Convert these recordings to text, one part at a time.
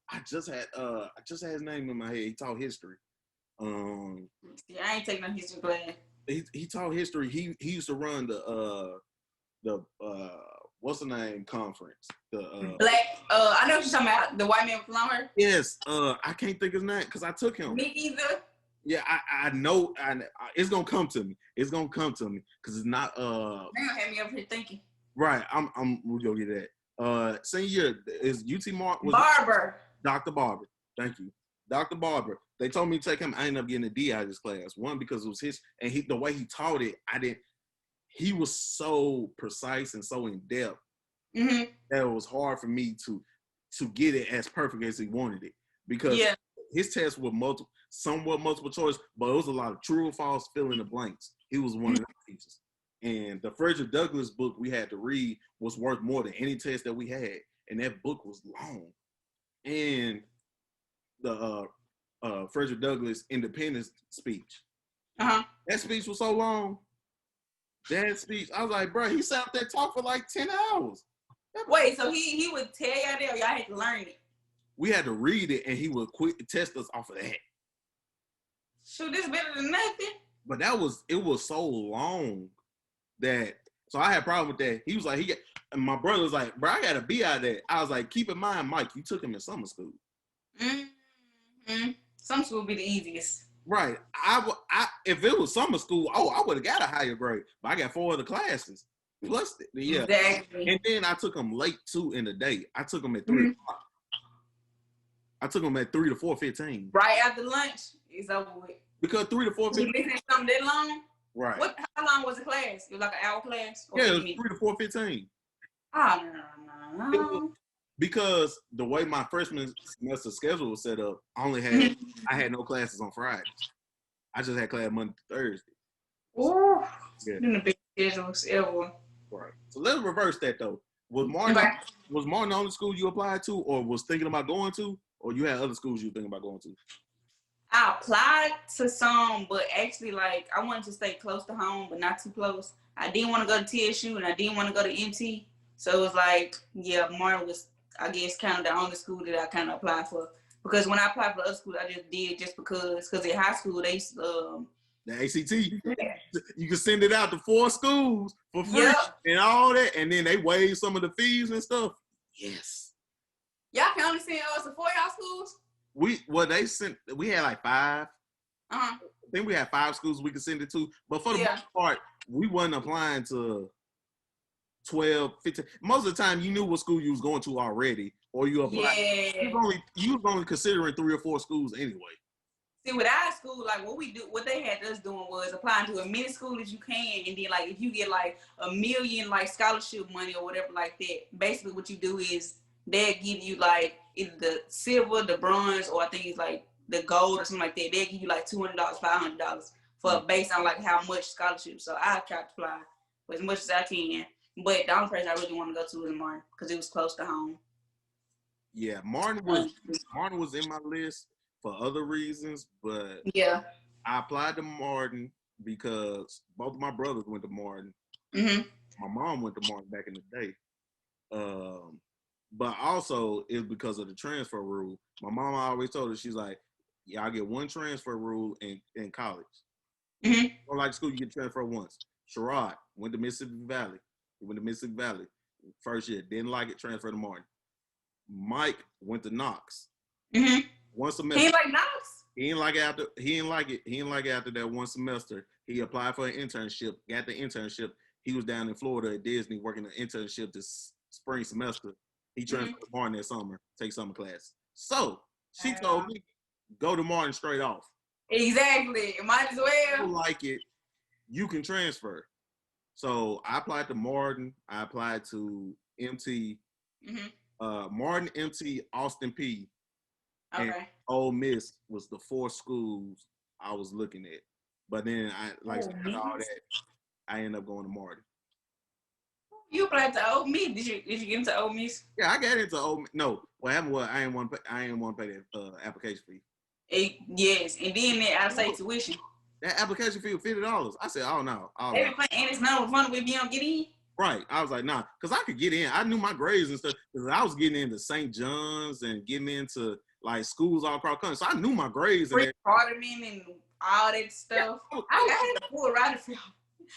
I just had his name in my head. He taught history. Yeah, I ain't taking no history class. He taught history. He used to run the what's the name conference? The Black. I know what you're talking about. The white man with long hair. yes. I can't think of his name because I took him. Me either. Yeah, I know. It's gonna come to me. It's gonna come to me because it's not. They gonna have me up here thinking. Right. We'll go get that. Senior year is UT Mark was Barber. Dr. Barber. Thank you, Dr. Barber. They told me to take him. I ended up getting a D out of his class. One because it was his, and the way he taught it, I didn't. He was so precise and so in depth that it was hard for me to get it as perfect as he wanted it because his tests were somewhat multiple choice, but it was a lot of true or false, fill in the blanks. He was one of the teachers. And the Frederick Douglass book we had to read was worth more than any test that we had. And that book was long. And the Frederick Douglass Independence speech. That speech was so long. That speech, I was like, bro, he sat up there talk for like 10 hours. Wait, so he would tell y'all that or y'all had to learn it? We had to read it and he would test us off of that. Shoot, this better than nothing. But it was so long that, so I had a problem with that. He was like, and my brother was like, bro, I got to be out of that. I was like, keep in mind, Mike, you took him in summer school. Summer school would be the easiest. Right. If it was summer school, I would have got a higher grade. But I got 4 other classes. Plus, yeah. Exactly. And then I took them late too in the day. I took them at 3 o'clock. I took them at 3 to 4:15. Right after lunch, it's over with. Because 3 to 4:15. You listening to something that long? Right. How long was the class? It was like an hour class? Yeah, it was 3 to 4:15. Oh, no. Because the way my freshman semester schedule was set up, I had no classes on Fridays. I just had class Monday to Thursday. Ooh, the big schedules ever. Right. So let's reverse that though. Was Martin the only school you applied to, or was thinking about going to, or you had other schools you were thinking about going to? I applied to some, but actually, like, I wanted to stay close to home, but not too close. I didn't want to go to TSU, and I didn't want to go to MT. So it was like, yeah, Martin was, I guess, kind of the only school that I kind of applied for. Because when I applied for other schools, I just did just because in high school, they the ACT, you can send it out to 4 schools for free and all that, and then they waive some of the fees and stuff. Yes. Y'all can only send us to 4 y'all schools? We had like 5. I think we had 5 schools we could send it to, but for the most part, we wasn't applying to 12, 15. Most of the time, you knew what school you was going to already, or you applied. Yeah. You was only considering 3 or 4 schools anyway. See, with our school, like what they had us doing was applying to as many schools as you can, and then like if you get like $1 million like scholarship money or whatever like that, basically what you do is they'll give you like either the silver, the bronze, or I think it's like the gold or something like that. They'll give you like $200, $500 for based on like how much scholarship. So I tried to apply for as much as I can, but the only place I really want to go to is Martin because it was close to home. Yeah, Martin was in my list for other reasons, but I applied to Martin because both of my brothers went to Martin. My mom went to Martin back in the day. But also it's because of the transfer rule. My mom always told her, she's like, y'all get 1 transfer rule in college. Or like school, you get transfer once. Sherrod went to Mississippi Valley. He went to Mississippi Valley first year. Didn't like it, transferred to Martin. Mike went to Knox. 1 semester. He didn't like Knox? He didn't like it. He didn't like it after that 1 semester. He applied for an internship, got the internship. He was down in Florida at Disney working an internship this spring semester. He transferred to Martin that summer, take summer class. So she told me, go to Martin straight off. Exactly. Might as well. If you like it, you can transfer. So I applied to Martin. I applied to MT. Martin, MT, Austin P. And Ole Miss was the 4 schools I was looking at. But then all that, I ended up going to Martin. You applied to Ole Miss. Did you get into Ole Miss? Yeah, I got into Ole Miss. No, what happened was I didn't want to pay that application fee. Yes, and then that out-of-state tuition. That application fee was $50. I said, oh no. And it's not fun if you don't get in. Right. I was like, nah, because I could get in. I knew my grades and stuff because I was getting into St. John's and getting into like schools all across the country. So I knew my grades and Hardeman and all that stuff. Yeah, I had a full ride for y'all.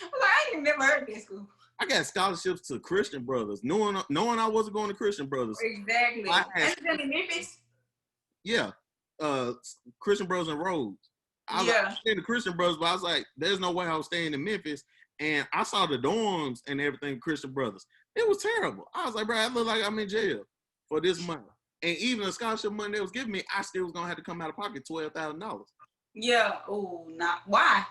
I was like, I ain't never heard of that school. I got scholarships to Christian Brothers, knowing I wasn't going to Christian Brothers. Exactly. That's in Memphis. Yeah, Christian Brothers and Rhodes. I was like, in the Christian Brothers, but I was like, there's no way I was staying in Memphis. And I saw the dorms and everything, Christian Brothers. It was terrible. I was like, bro, I look like I'm in jail for this money. And even the scholarship money they was giving me, I still was gonna have to come out of pocket $12,000. Yeah. Oh, not why?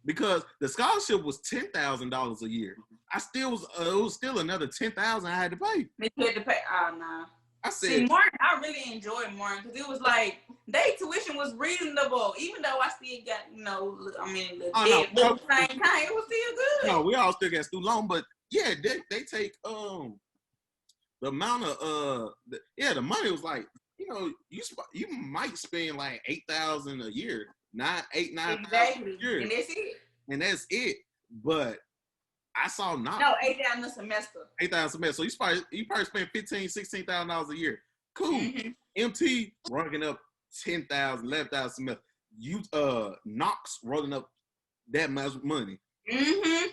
Because the scholarship was $10,000 a year. I still was. It was still another $10,000 I had to pay. You had to pay. Oh, nah. I said, see, Martin, I really enjoyed Martin because it was like their tuition was reasonable, even though I still got, the debt, but at the same time, it was still good. No, we all still got student loan, but yeah, they take the amount of the money was like, you might spend like $8,000 a year, $9,000 exactly, a year, and that's it. But I saw not. No, $8,000 a semester. $8,000 a semester. So you probably spend $15,000, $16,000 a year. Cool. Mm-hmm. MT running up $10,000, $11,000 a semester. You Knox rolling up that much money. Mm-hmm.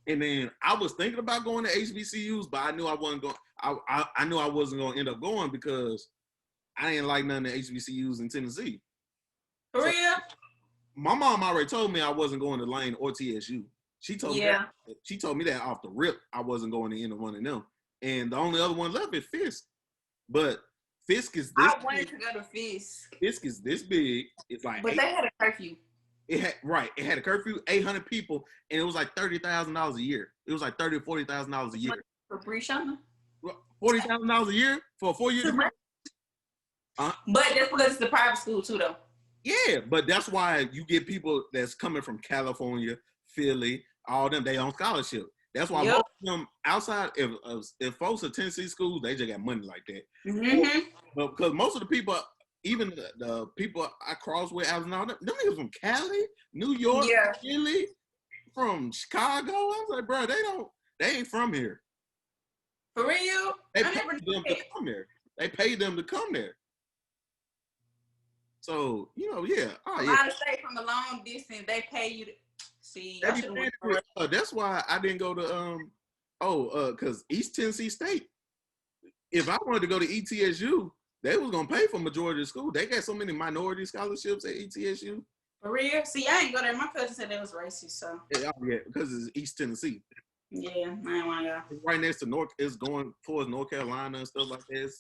And then I was thinking about going to HBCUs, but I knew I wasn't going. I knew I wasn't going to end up going because I didn't like none of the HBCUs in Tennessee. For real? My mom already told me I wasn't going to Lane or TSU. She told me that off the rip I wasn't going to either one of them. And the only other one left is Fisk. But Fisk is this I wanted to go to Fisk. Fisk is this big. It's like but they had a curfew. It had a curfew, 800 people, and it was like $30,000 a year. It was like $30,000 or $40,000 a year. For Brishanna? $40,000 a year for a 4-year degree? But that's because it's a private school too, though. Yeah, but that's why you get people that's coming from California, Philly, all them, they on scholarship. That's why most of them outside, if folks are Tennessee schools, they just got money like that. Mm-hmm. But because most of the people, even the people I cross with, them niggas from Cali, New York, Philly, from Chicago. I was like, bro, they ain't from here. For real? They paid them to come there. They paid them to come there. So, yeah. Oh, yeah. A lot of states from the long distance, they pay you to see. That's why I didn't go to because East Tennessee State. If I wanted to go to ETSU, they was gonna pay for majority of the school. They got so many minority scholarships at ETSU. For real? See, I ain't go there. My cousin said it was racist, so. Yeah, because it's East Tennessee. Yeah, I ain't want to go. It's right next to it's going towards North Carolina and stuff like that.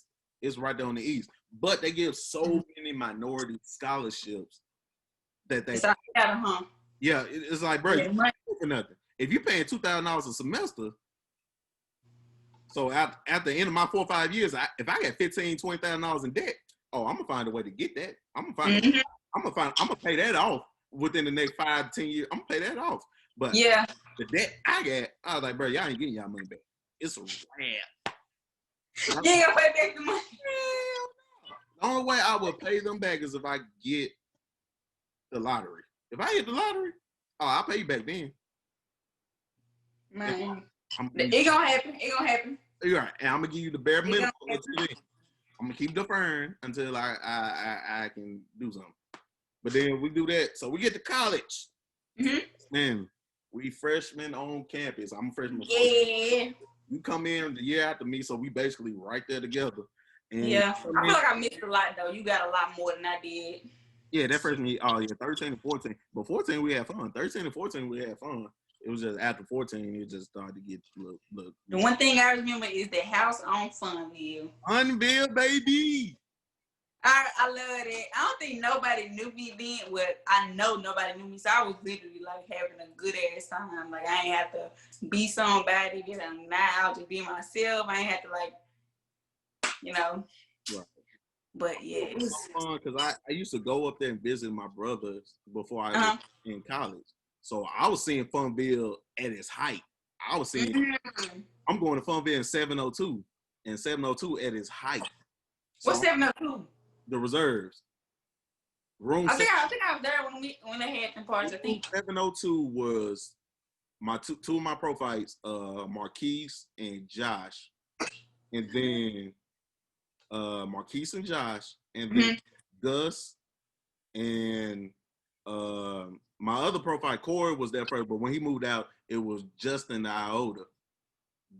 It's right there on the east. But they give so many minority scholarships that they. It's like that, huh? Yeah, it's like, bro, you pay for nothing. If you're paying $2,000 a semester, so at the end of my 4 or 5 years, if I got $15,000, $20,000 in debt, I'm gonna find a way to get that. I'm gonna pay that off within the next 5 to 10 years. I'm gonna pay that off. But the debt I got, I was like, bro, y'all ain't getting y'all money back. It's a wrap. You ain't gonna pay back the money. The only way I would pay them back is if I get the lottery. If I hit the lottery, I'll pay you back then. Man, it gonna happen. It gonna happen. You're right, and I'm gonna give you the bare minimum until then. I'm gonna keep deferring until I can do something. But then we do that, so we get to college. Mm-hmm. Man, we freshmen on campus. I'm a freshman. Yeah. You come in the year after me, so we basically right there together. And I feel like I missed a lot though. You got a lot more than I did. Yeah, that freshman year, 13 and 14. But 14 we had fun. 13 and 14 we had fun. It was just after 14, it just started to get look. The one thing I remember is the house on Funville. Funville, baby. I love it. I don't think nobody knew me then. Well, I know nobody knew me, so I was literally like having a good ass time. Like I ain't have to be somebody. Now I'll just be myself. I ain't have to Right. But yeah, it was fun because I used to go up there and visit my brothers before I was in college. So I was seeing Funville at its height. I was seeing I'm going to Funville in 702, and 702 at its height. So what's 702? The reserves. Room. I think I was there when they had them parties. I think 702 was my two of my pro fights, Marquise and Josh, and then Marquise and Josh, and then Gus and my other pro fight, Corey, was there first, but when he moved out, it was Justin and Iota.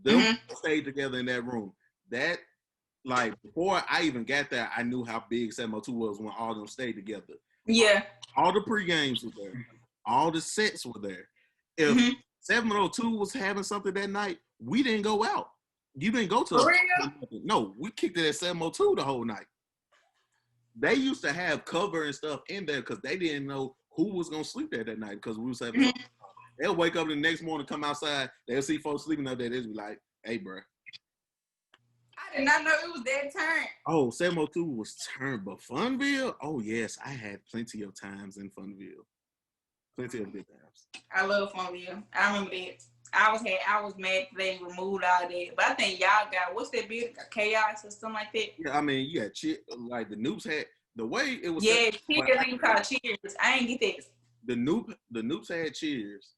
Them stayed together in that room. That, like, before I even got there, I knew how big 702 was when all of them stayed together. Yeah. All the pre-games were there. All the sets were there. If 702 was having something that night, we didn't go out. You didn't go to. For real? No, we kicked it at 702 the whole night. They used to have cover and stuff in there because they didn't know who was gonna sleep there that night because we was having. They'll wake up the next morning, come outside, they'll see folks sleeping up there. They'll be like, "Hey, bro." I did not know it was that turn. Oh, 702 was turned, but Funville? Oh, yes, I had plenty of times in Funville. Plenty of good times. I love Funville. I remember that. I was mad they removed all that. But I think y'all got, what's that building? Chaos or something like that? Yeah, I mean, you had like the Noops had, the way it was. Yeah, Cheers, called Cheers. I ain't get that. The Noops had Cheers.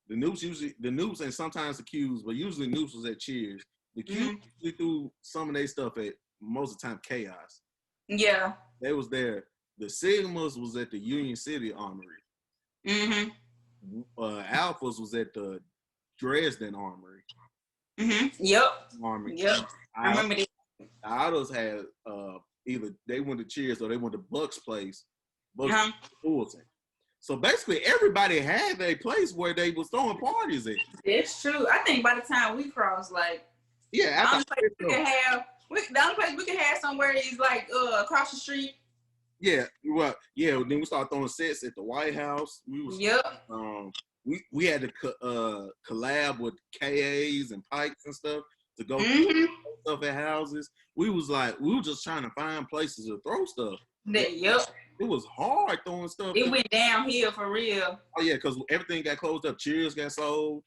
The Noops and sometimes the Qs, but usually Noops was at Cheers. The Qs usually threw some of their stuff at, most of the time, Chaos. Yeah. They was there. The Sigmas was at the Union City Armory. Alphas was at the Dresden Armory. Yep. Armory. Yep. I remember that. The Autos had either they went to Cheers or they went to Buck's place. Buck's Fulton. So basically, everybody had a place where they was throwing parties at. It's true. I think by the time we crossed, like, yeah, the only place we could have somewhere is like across the street. Yeah, well, yeah. Then we started throwing sets at the White House. We had to collab with KAs and Pikes and stuff to go stuff at houses. We were just trying to find places to throw stuff. It was hard throwing stuff. It went downhill for real. Oh yeah, because everything got closed up. Cheers got sold.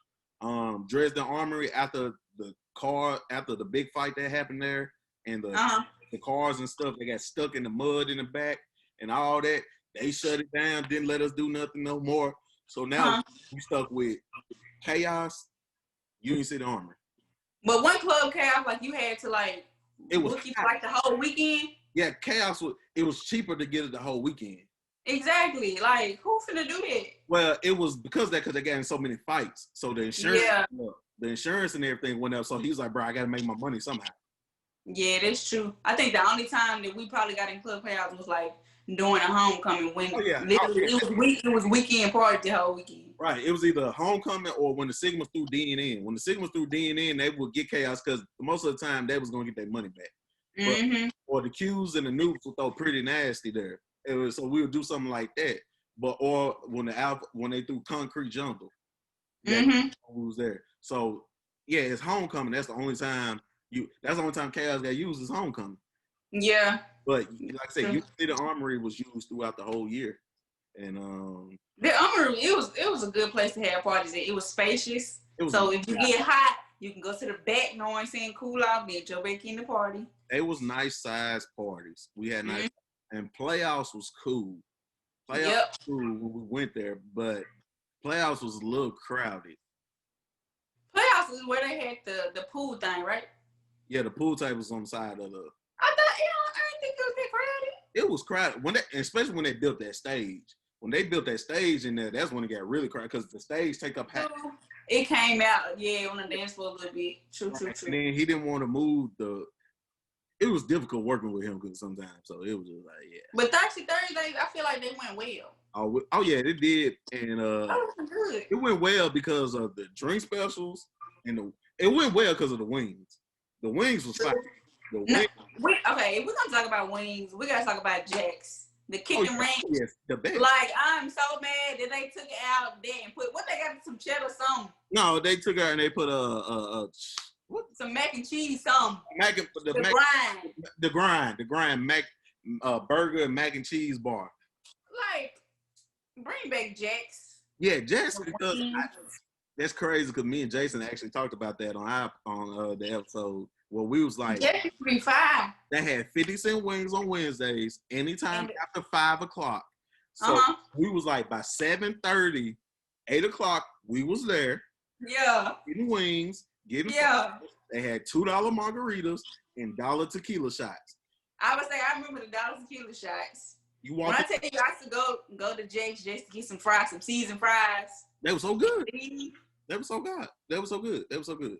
Dresden Armory after the big fight that happened there, and the cars and stuff, they got stuck in the mud in the back and all that. They shut it down, didn't let us do nothing no more. So now we stuck with Chaos, Union City Armory. But one club Chaos, like you had to like book it for like the whole weekend. Yeah, Chaos it was cheaper to get it the whole weekend. Exactly. Like, who finna do that? Well, it was because they got in so many fights. So the insurance and everything went up. So he's like, bro, I gotta make my money somehow. Yeah, that's true. I think the only time that we probably got in club chaos was like during a homecoming when it was weekend party the whole weekend. Right. It was either homecoming or when the Sigmas threw DNN. When the Sigmas threw DNN, they would get chaos because most of the time they was gonna get their money back. Or the Qs and the Noobs would throw pretty nasty there. So we would do something like that. Or when they threw Concrete Jungle, that was there. So yeah, it's homecoming. That's the only time Chaos got used is homecoming. Yeah. But like I said, the Armory was used throughout the whole year. And the Armory, it was a good place to have parties. It was spacious. So if you get hot, you can go to the back, you know what I'm saying, cool off, then jump back in the party. It was nice size parties. We had nice, and playoffs was cool. Playoffs was cool when we went there, but playoffs was a little crowded. Playoffs is where they had the pool thing, right? Yeah, the pool table was on the side of the. I didn't think it was that crowded. It was crowded especially when they built that stage. When they built that stage in there, that's when it got really crowded because the stage take up half. It came out, on the dance floor a little bit. True. And then he didn't want to move it was difficult working with him because sometimes, so it was just like, yeah. But Thirsty Thursdays, I feel like they went well. Oh yeah, it did, and good. It went well because of the drink specials, and it went well because of the wings. The wings was fire. If we're gonna talk about wings, we gotta talk about Jack's. The chicken ranch. Yes, the best. Like, I'm so mad that they took it out there and put, what they got, some cheddar something? No, they took it out and they put some mac and cheese something. The grind mac burger and mac and cheese bar. Like, bring back Jack's. Yeah, Jack's, because that's crazy because me and Jason actually talked about that on the episode. Well, we was like, Jack's be fine. They had 50-cent wings on Wednesdays, anytime after 5 o'clock. So we was like, by 7:30, 8 o'clock, We was there. Yeah. Getting wings, getting Yeah. fries. They had $2 margaritas and dollar tequila shots. I would say I remember the dollar tequila shots. You When walk I in, tell you I used to go to Jake's just to get some fries, some seasoned fries. they were so good. They were so good. They were so good. They were so good.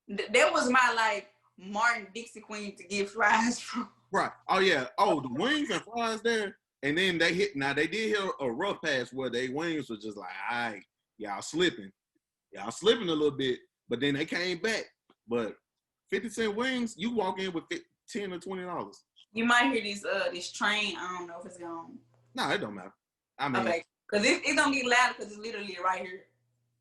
That was my like Martin Dixie Queen to get fries from. Right. Oh yeah. Oh, the wings and fries there. And then they hit. Now they did hit a rough patch where they wings was just like, all right, y'all slipping a little bit. But then they came back. But 50-cent wings, you walk in with $10 or $20. You might hear this train. I don't know if it's gone. No, it don't matter. I mean, okay, because it's gonna get louder because it's literally right here.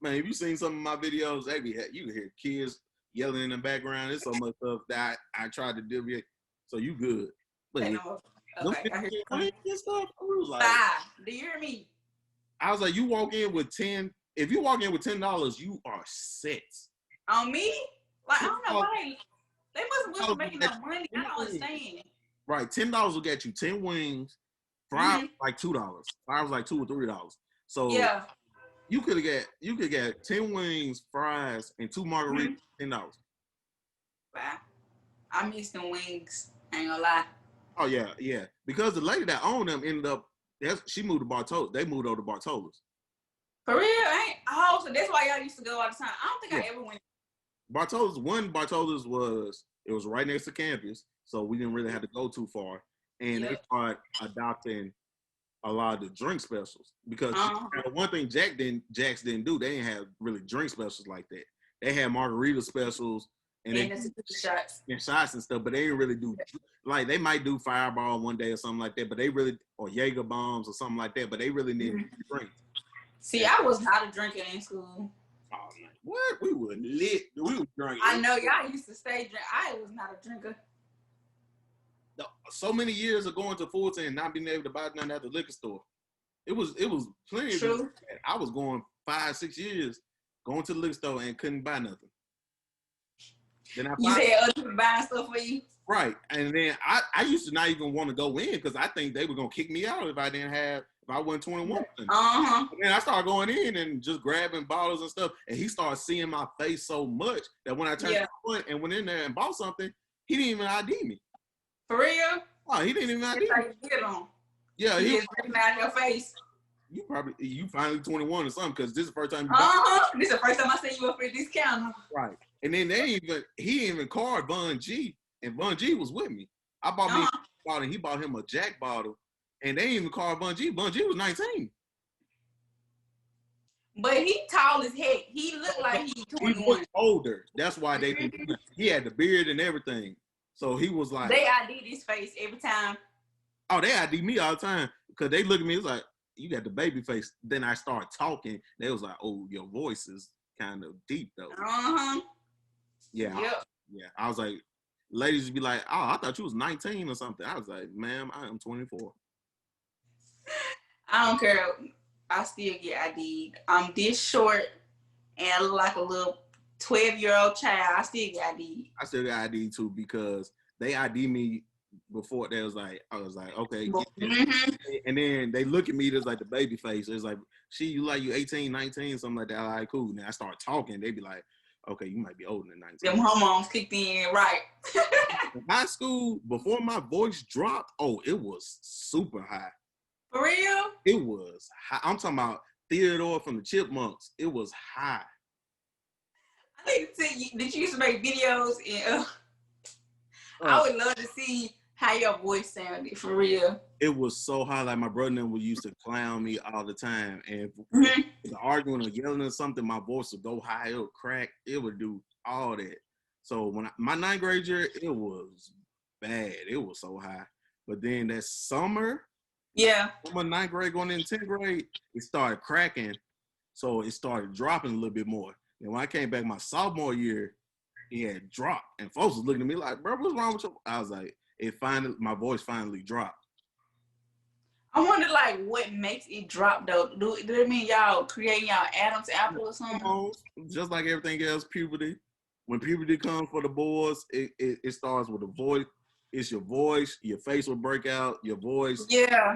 Man, if you seen some of my videos, you can hear kids yelling in the background. There's so much stuff that I tried to deviate. So you good. But yeah, okay, I hear you stuff. Like, do you hear me? I was like, you walk in with 10. If you walk in with $10, you are set. On me? Like I don't know why they must be making no money. I don't understand. Right, $10 will get you 10 wings. Fries like $2. Fries like $2 or $3. So yeah. You could get 10 wings, fries, and 2 margaritas, $10. Wow. I miss them wings. I ain't gonna lie. Oh yeah. Because the lady that owned them ended up, she moved to Bartola. They moved over to Bartola's. For real? So that's why y'all used to go all the time. I don't think I ever went. Bartola's was right next to campus, so we didn't really have to go too far. And they started adopting a lot of the drink specials because one thing Jack's didn't do, they didn't have really drink specials like that. They had margarita specials and shots and stuff, but they didn't really do like they might do Fireball one day or something like that, but they really or Jaeger bombs or something like that, but they really didn't drink. See, I was not a drinker in school. Oh man, what? We were lit. We were drinking. I know y'all used to stay drink. I was not a drinker. So many years of going to Fulton and not being able to buy nothing at the liquor store. It was plenty of true. I was going 5-6 years going to the liquor store and couldn't buy nothing. Then you said other people buying stuff for you? Right. And then I used to not even want to go in because I think they were gonna kick me out if I wasn't 21. And then I started going in and just grabbing bottles and stuff. And he started seeing my face so much that when I turned and went in there and bought something, he didn't even ID me. For real? Oh, he didn't even ID me. Yeah, he just recognize your face. You finally 21 or something because this is the first time. This is the first time I see you up at this counter. Right, and then he didn't even card Bun G, and Bun G was with me. I bought me a bottle, and he bought him a Jack bottle, and they didn't even card Bun G. Bun G was 19. But he tall as heck. He looked like he's 21. He was older. That's why they didn't. He had the beard and everything. So he was like, they ID his face every time. Oh, they ID me all the time because they look at me. It's like, you got the baby face. Then I start talking. They was like, oh, your voice is kind of deep though. Yeah. Yep. I was like, ladies would be like, oh, I thought you was 19 or something. I was like, ma'am, I am 24. I don't care. I still get ID'd. I'm this short and I look like a little 12-year-old child. I still get ID'd. I still got ID too because they ID me before. I was like, okay. And then they look at me just like the baby face. It's like, you 18, 19, something like that. All right, cool. Now I start talking. They be like, okay, you might be older than 19. Them hormones kicked in, right? In high school, before my voice dropped, it was super high. For real? It was high. I'm talking about Theodore from the Chipmunks. It was high. I need to see, did you used to make videos? And I would love to see how your voice sounded, for real. It was so high. Like my brother and them would used to clown me all the time. And if arguing or yelling or something, my voice would go high. It would crack. It would do all that. So when my 9th grade year, it was bad. It was so high. But then that summer, my 9th grade going into 10th grade, it started cracking. So it started dropping a little bit more. And when I came back my sophomore year, it had dropped. And folks was looking at me like, bro, what's wrong with you? I was like, my voice finally dropped. I wonder, like, what makes it drop, though? Do it mean y'all creating y'all Adam's apple or something? Just like everything else, puberty. When puberty comes for the boys, it starts with a voice. It's your voice. Your face will break out. Your voice. Yeah.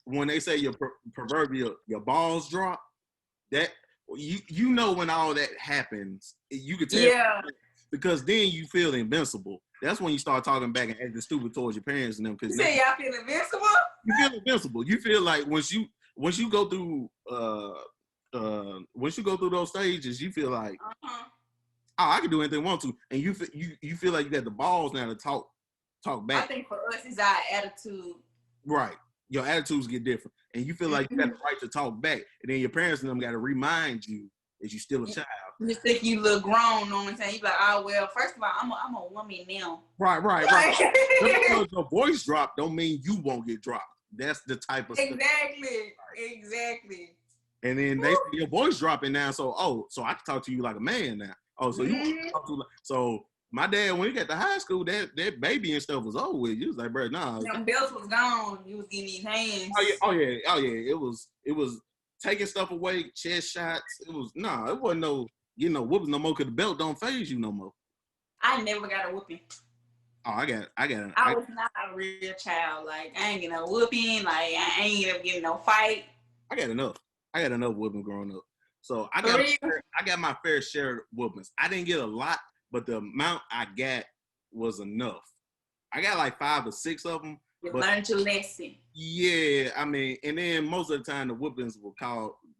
When they say your proverbial, your balls drop, you know when all that happens, you could tell. Yeah. Because then you feel invincible. That's when you start talking back and acting stupid towards your parents and them. You Because say y'all feel invincible? you feel invincible. You feel like once you go through those stages, you feel like, oh, I can do anything I want to, and you feel like you got the balls now to talk back. I think for us, it's our attitude. Right. Your attitudes get different, and you feel like you got the right to talk back, and then your parents and them got to remind you that you're still a child. You think you look grown, know what I'm saying? You like, oh well. First of all, I'm a woman now. Right. Because your voice drop don't mean you won't get dropped. That's the type of stuff. Exactly. And then they see your voice dropping now, so I can talk to you like a man now. Oh, so you want to talk to so my dad, when he got to high school, that baby and stuff was over with. You was like, bro, nah. Them belts was gone. You was getting these hands. Oh yeah. It was taking stuff away, chest shots. It wasn't no getting no whooping no more because the belt don't phase you no more. I never got a whooping. Oh, I was not a real child. Like, I ain't getting no whooping. Like, I ain't ever getting no fight. I got enough whooping growing up. So I got my fair share of whoopings. I didn't get a lot, but the amount I got was enough. I got like 5 or 6 of them. You learned your lesson. Yeah, I mean, and then most of the time the whoopings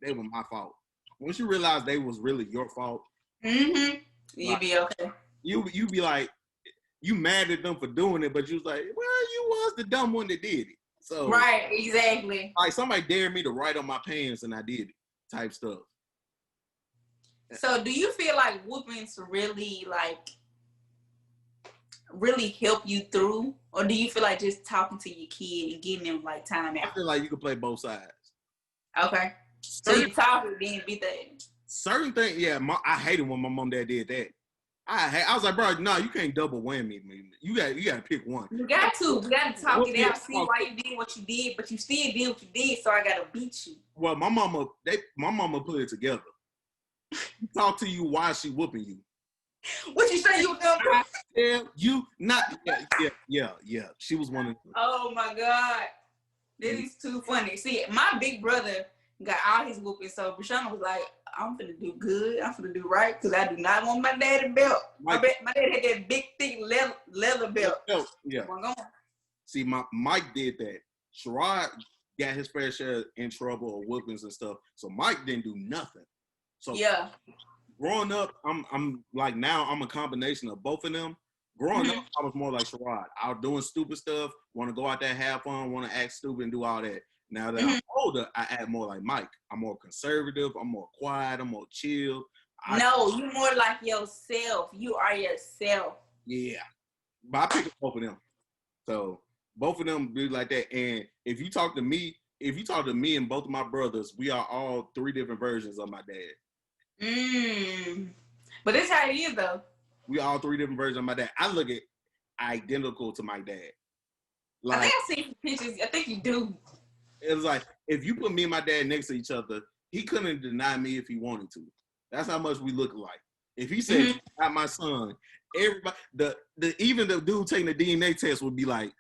they were my fault. Once you realize they was really your fault, you'd be okay. You be like, you mad at them for doing it, but you was like, well, you was the dumb one that did it. So right, exactly. Like somebody dared me to write on my pants and I did it, type stuff. So do you feel like whoopings really help you through, or do you feel like just talking to your kid and getting them like time out? I feel like you can play both sides. Okay. So you talk and then beat that. Certain things, yeah. I hated when my mom and dad did that. I was like, bro, no, you can't double whammy me. You got to pick one. You got to talk it out, see why you did what you did, but you still did what you did, so I got to beat you. Well, my mama put it together. Talk to you while she whooping you. What you say you was gonna do? Yeah, you not. Yeah. She was one of them. Oh my God, this is too funny. See, my big brother got all his whooping, so Brishanna was like, I'm finna do good. I'm finna do right because I do not want my daddy belt. My dad had that big, thick leather belt. Yeah. See, Mike did that. Sherrod got his fair share in trouble or whoopings and stuff. So Mike didn't do nothing. So yeah. Growing up, I'm like now I'm a combination of both of them. Growing up, I was more like Sherrod. I was doing stupid stuff, want to go out there, have fun, want to act stupid and do all that. Now that I'm older, I act more like Mike. I'm more conservative. I'm more quiet. I'm more chill. No, you more like yourself. You are yourself. Yeah. But I pick up both of them. So both of them be like that. And if you talk to me and both of my brothers, we are all 3 different versions of my dad. But that's how it is, though. We all 3 different versions of my dad. I look at identical to my dad. Like, I think I've seen pictures. I think you do. It was like, if you put me and my dad next to each other, he couldn't deny me if he wanted to. That's how much we look alike. If he said, "You're not my son," everybody, even the dude taking the DNA test would be like,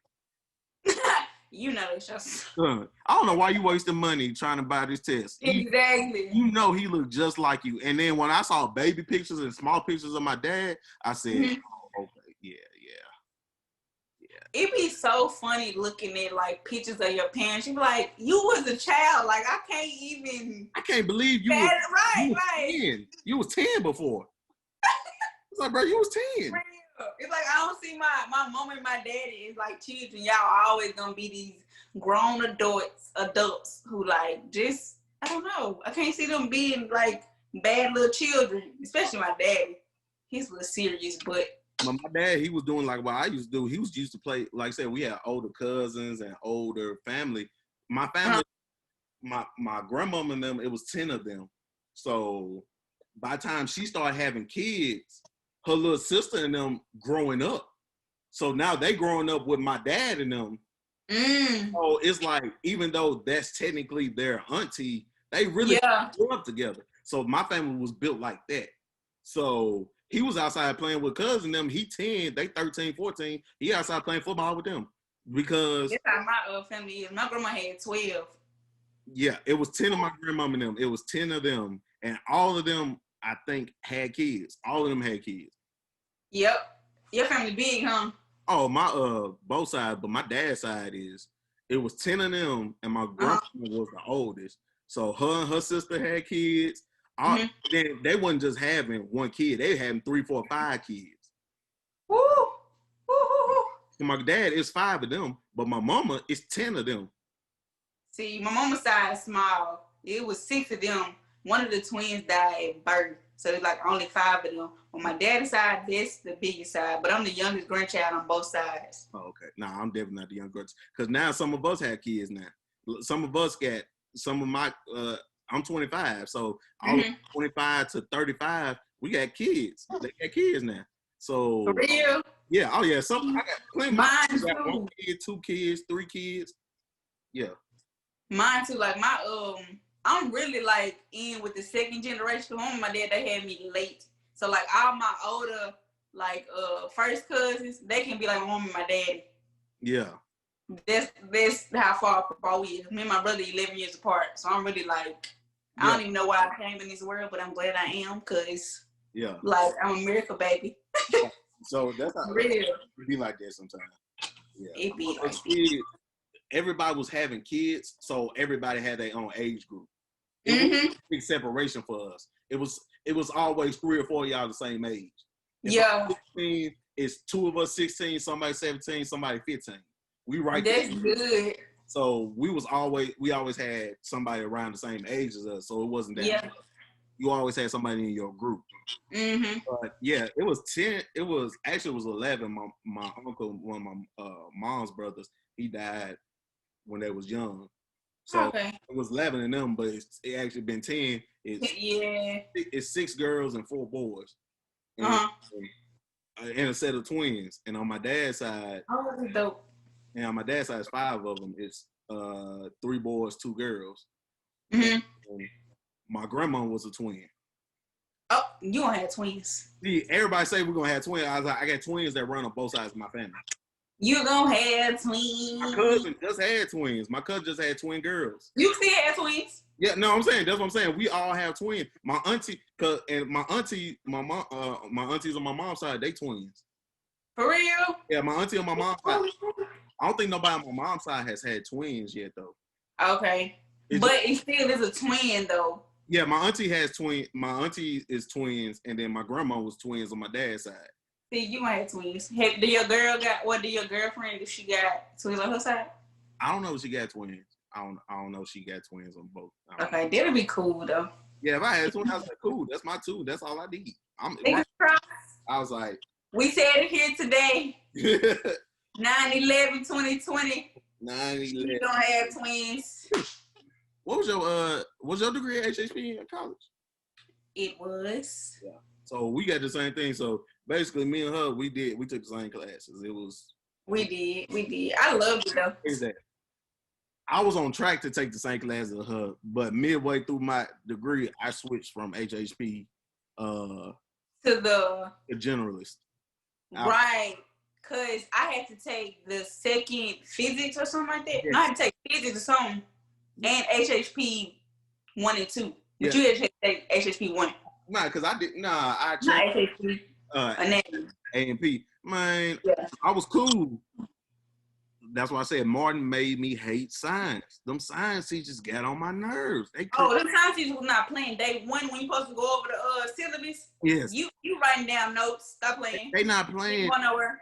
you know it's your son. I don't know why you wasting money trying to buy this test. Exactly. You know he looked just like you. And then when I saw baby pictures and small pictures of my dad, I said, oh, okay, yeah. It'd be so funny looking at like pictures of your parents. You be like, you was a child. Like I can't believe you was, right. 10. You was 10 before. It's like, bro, you was 10. It's like I don't see my mom and my daddy is like children. Y'all always gonna be these grown adults who like just I don't know. I can't see them being like bad little children, especially my daddy. He's a little serious, but my dad, he was doing like what I used to do. He was used to play, like I said, we had older cousins and older family. My family, my grandmama and them, it was 10 of them. So by the time she started having kids, her little sister and them growing up. So now they growing up with my dad and them. So it's like, even though that's technically their auntie, they really grew up together. So my family was built like that. So he was outside playing with cousins and them. He 10, they 13, 14. He outside playing football with them. Because that's how my family is. My grandma had 12. Yeah, it was 10 of my grandmama and them. It was 10 of them. and all of them, I think, had kids. All of them had kids. Yep. Your family big, huh? Oh, my both sides, but my dad's side it was 10 of them, and my grandma was the oldest. So her and her sister had kids. Then they wasn't just having one kid; they having 3, 4, 5 kids. Woo! Woo! So my dad is 5 of them, but my mama is 10 of them. See, my mama's side is small. It was 6 of them. One of the twins died at birth. So it's like only 5 of them. On my dad's side, that's the biggest side. But I'm the youngest grandchild on both sides. Oh, okay. Nah, I'm definitely not the young girls. Because now some of us have kids now. Some of us got some of my I'm 25. So all 25 to 35, we got kids. They got kids now. So for real? Yeah, oh yeah. Some I got plenty. Mine I got too. 1 kid, 2 kids, 3 kids. Yeah. Mine too. Like I'm really like in with the second generation. Home with my dad, they had me late. So like all my older like first cousins, they can be like my mom and my daddy. Yeah. That's how far apart we is. Me and my brother 11 years apart. So I'm really like I don't even know why I came in this world, but I'm glad I am because like I'm a miracle baby. So that's how real. It be like that sometimes. Yeah. It be like everybody was having kids, so everybody had their own age group. It was a big separation for us. It was always 3 or 4 of y'all the same age. If 16, it's 2 of us 16, somebody 17, somebody 15. We right That's there. good. So we always had somebody around the same age as us. So it wasn't that. Yeah. You always had somebody in your group. But yeah, it was 10. It was 11. My uncle, one of my mom's brothers, he died when they was young. So it was 11 of them, but it actually been 10. It's 6 girls and 4 boys. And a set of twins. And on my dad's side, that's dope. And on my dad's side, it's 5 of them. It's 3 boys, 2 girls. And my grandma was a twin. Oh, you gonna have twins. See, everybody say we're gonna have twins. I was like, I got twins that run on both sides of my family. You gonna have twins. My cousin just had twins. My cousin just had twin girls. You still have twins? Yeah, no, I'm saying that's what I'm saying. We all have twins. My auntie, my aunties on my mom's side, they twins. For real? Yeah, my auntie on my mom's side. I don't think nobody on my mom's side has had twins yet, though. Okay, but it still is a twin, though. Yeah, my auntie has twins. My auntie is twins, and then my grandma was twins on my dad's side. See, you had twins. Do your girlfriend, if she got twins on her side? I don't know if she got twins. I don't know if she got twins on both. Okay, that'll be cool, though. Yeah, if I had twins, I was like, cool, that's my 2. That's all I need. I was like, we said it here today. 9/11/2020. 9/11. You don't have twins. What was your degree at HHP in college? It was. Yeah. So we got the same thing. So basically, me and her, we took the same classes. We did. I loved it though. I was on track to take the same classes as her, but midway through my degree, I switched from HHP to the generalist. Right. Cause I had to take the second physics or something like that. Yeah. I had to take physics or something and HHP 1 and 2. But you had to take HHP 1. Nah, because I did. Nah, I checked HHP. A&P. Man, I was cool. That's why I said Martin made me hate science. Them science teachers got on my nerves. Them science teachers was not playing day 1 when you supposed to go over the syllabus. Yes. You writing down notes. Stop playing. They not playing. Nowhere.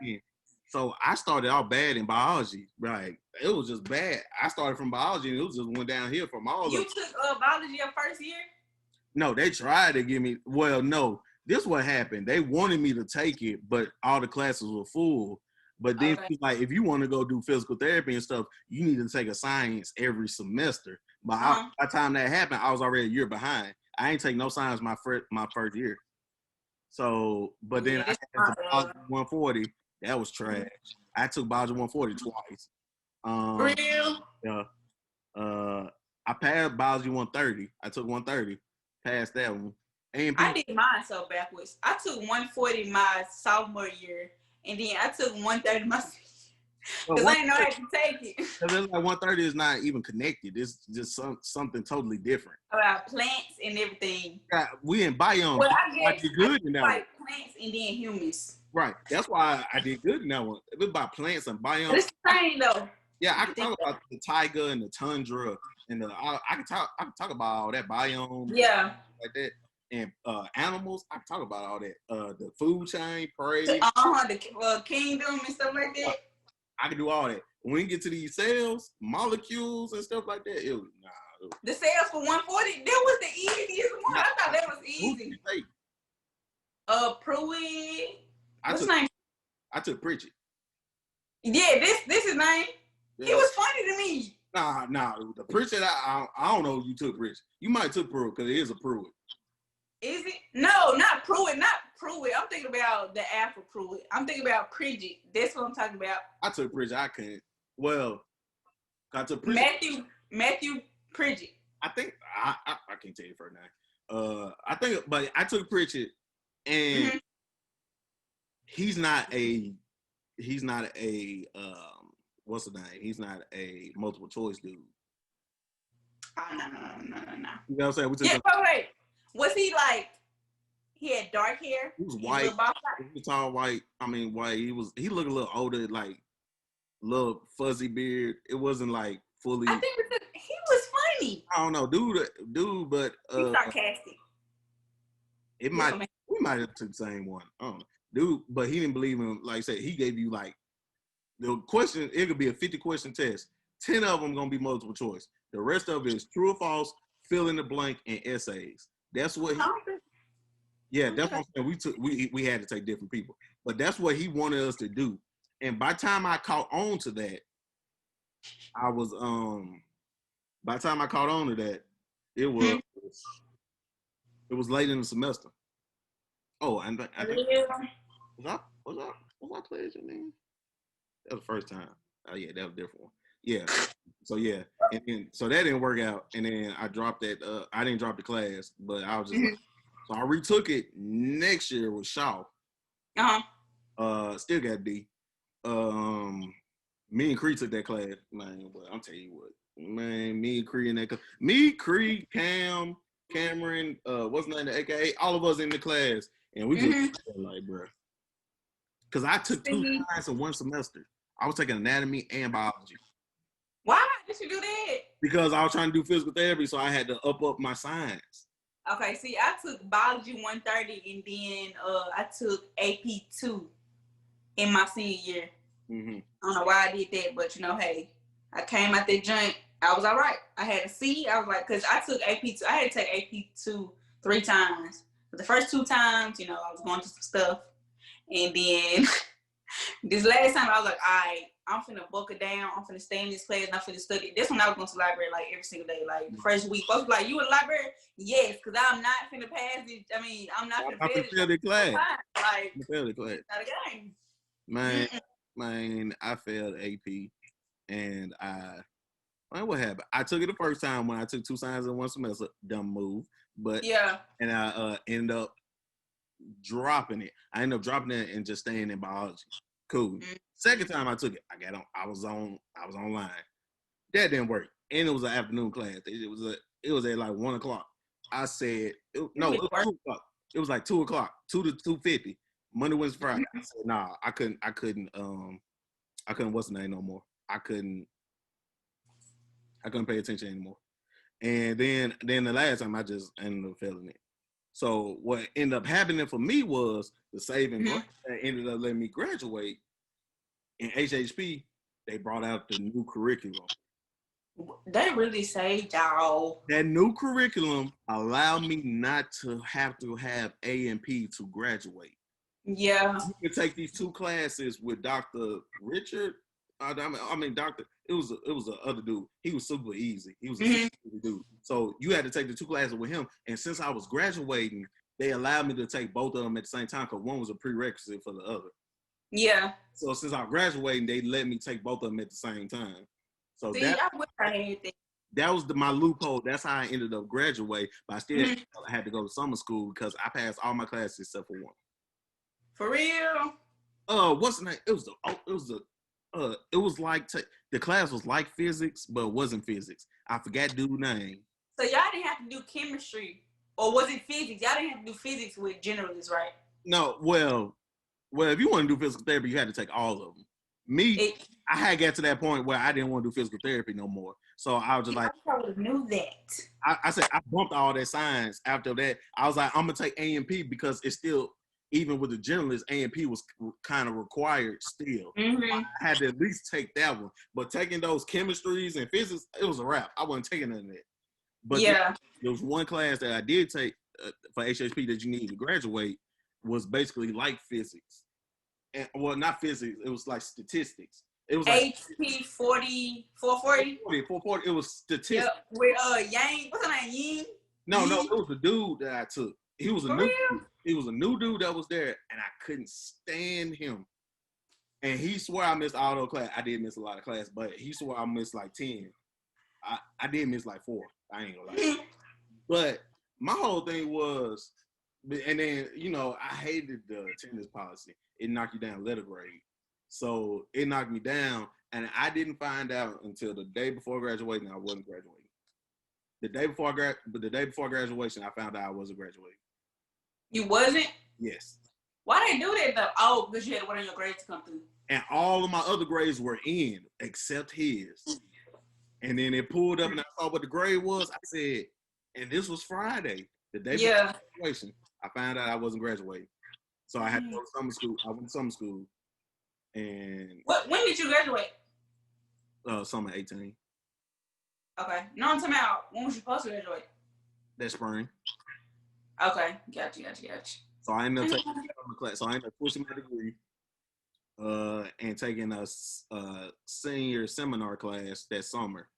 So I started out bad in biology. Right. It was just bad. I started from biology and it was just went down here from all of You took biology your first year? No, they tried to give me, no. This is what happened. They wanted me to take it, but all the classes were full. But then, like, if you want to go do physical therapy and stuff, you need to take a science every semester. But by the time that happened, I was already a year behind. I ain't take no science my first year. So, but then I had to biology 140. That was trash. I took biology 140 twice. Real? Yeah. I passed biology 130. I took 130. Passed that one. I did mine so backwards. I took 140 my sophomore year, and then I took 130 my But Because I didn't know how to take it. because it's like 130 is not even connected. It's just something totally different. About plants and everything. Yeah, we in biome. Well, I did good in that one. like plants and then humans. Right. That's why I did good in that one. It was about plants and biomes. But it's the same though. Yeah, I can talk about the taiga and the tundra, and I can talk about all that biome. Yeah. Like that. And animals, I can talk about all that. The food chain, prey. The kingdom and stuff like that. I can do all that. When you get to these cells, molecules and stuff like that, The cells for 140, that was the easiest one. I thought that was easy. Pruitt. What's his name? I took Pritchett. Yeah, this is name. Yeah. He was funny to me. Nah. The Pritchett, I don't know if you took Pritchett. You might took Pruitt because it is a Pruitt. Is it? No, not Pruitt. Not Pruitt. I'm thinking about the Afro Pruitt. I'm thinking about Pritchett. That's what I'm talking about. I took Pritchett. I can't. Well, I took Pritchett. Matthew Pritchett. I think I can't tell you for now. I think, but I took Pritchett, and he's not a what's the name? He's not a multiple choice dude. Oh no. You know what I'm saying? Wait. Was he like? He had dark hair. He was white. He was tall, white. I mean, white. He looked a little older, like little fuzzy beard. It wasn't like fully. I think he was funny. I don't know, dude, but he's sarcastic. We might have took the same one. I don't know. Dude, but he didn't believe in, like I said, he gave you like the question. It could be a 50-question test. 10 of them gonna be multiple choice. The rest of it is true or false, fill in the blank, and essays. That's what he. Yeah, that's what I'm saying. We had to take different people, but that's what he wanted us to do. And by the time I caught on to that, I was By the time I caught on to that, it was late in the semester. Oh, and I think was I playing your name? That was the first time. Oh yeah, that was a different one. Yeah. So yeah, and then, so that didn't work out, and then I dropped that. I didn't drop the class, but I was just like, so I retook it next year with Shaw. Still got D. Me and Cree took that class, man. But I'm telling you what, man. Me and Cree in that class. Me, Cree, Cameron, what's the name? The AKA, all of us in the class, and we just like, bro. Because I took 2 classes in one semester. I was taking anatomy and biology. Why did you do that? Because I was trying to do physical therapy, so I had to up my science. Okay, see, I took biology 130, and then I took AP2 in my senior year. I don't know why I did that, but hey, I came out that joint. I was all right. I had a C. I was like, because I took AP2. I had to take AP2 3 times. But the first 2 times, I was going through some stuff. And then this last time, I was like, all right, I'm finna buckle down. I'm finna stay in this class and I'm finna study. That's when I was going to the library like every single day. Like the first week, folks were like, you in the library? Yes, because I'm not finna pass it. I mean, I'm not finna fail the class. Like, fail the class. Not a game. Man, I failed AP, and what happened? I took it the first time when I took 2 sciences in one semester. Dumb move, but yeah. And I ended up dropping it. I ended up dropping it and just staying in biology. Cool. Second time I took it, I was online. That didn't work, and it was an afternoon class. It was at like 1:00. I said it was 2:00. It was like 2:00, 2 to 2:50. Monday, Wednesday, Friday. I said, nah, I couldn't what's the name no more. I couldn't pay attention anymore. And then the last time I just ended up failing it. So what ended up happening for me was the saving grace that ended up letting me graduate. In HHP, they brought out the new curriculum. They really saved y'all. That new curriculum allowed me not to have A and P to graduate. Yeah. You can take these 2 classes with Dr. Richard. Doctor. It was the other dude. He was super easy. He was a super dude. So you had to take the 2 classes with him. And since I was graduating, they allowed me to take both of them at the same time because one was a prerequisite for the other. Yeah. So since I'm graduating, they let me take both of them at the same time. So see, I wish I had that. That was my loophole. That's how I ended up graduating. But I still had to go to summer school because I passed all my classes except for one. For real? What's the name? It was the it was like the class was like physics, but it wasn't physics. I forgot dude's name. So y'all didn't have to do chemistry, or was it physics? Y'all didn't have to do physics with generalists, right? No, well, if you want to do physical therapy, you had to take all of them. Me, I had got to that point where I didn't want to do physical therapy no more. So I was just like, I would have knew that. I said I bumped all that science. After that, I was like, I'm gonna take A&P because it's still, even with the generalist, A&P was kind of required still. Mm-hmm. I had to at least take that one. But taking those chemistries and physics, it was a wrap. I wasn't taking none of that. But yeah, there was one class that I did take for HHP that you needed to graduate, was basically like physics. And, well, not physics. It was like statistics. It was like EP.4 440. 440. It was statistics. Yep. With Yang. What's her name? Ying. No, it was the dude that I took. He was a new dude that was there, and I couldn't stand him. And he swore I missed all those class. I did miss a lot of class, but he swore I missed like 10. I did miss like 4. I ain't gonna lie. But my whole thing was, and then, I hated the attendance policy. It knocked you down letter grade. So it knocked me down, and I didn't find out until the day before graduating I wasn't graduating. The day before graduation, I found out I wasn't graduating. You wasn't? Yes. Why they do that though? Oh, because you had to wait on your grades to come through. And all of my other grades were in, except his. And then it pulled up, and I saw what the grade was. I said, and this was Friday, the day before graduation. I found out I wasn't graduating. So I had to go to summer school. I went to summer school. And when did you graduate? Summer 18. Okay. No, I'm talking about when was you supposed to graduate? That spring. Okay. Got you. So I ended up taking summer class. So I ended up pushing my degree and taking a senior seminar class that summer.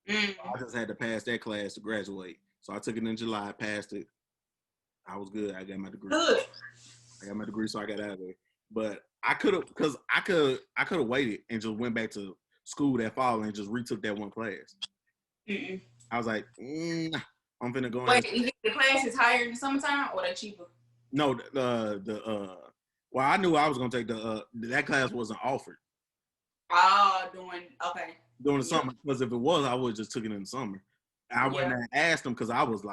I just had to pass that class to graduate. So I took it in July, passed it. I was good. I got my degree. Good. I got my degree, so I got out of there. But I could have waited and just went back to school that fall and just retook that one class. Mm-mm. I was like, I'm finna go. Wait, the class is higher in the summertime or they cheaper? No, well, I knew I was gonna take that class wasn't offered. Oh, during the summer, because if it was, I would have just took it in the summer. I went and asked him because I was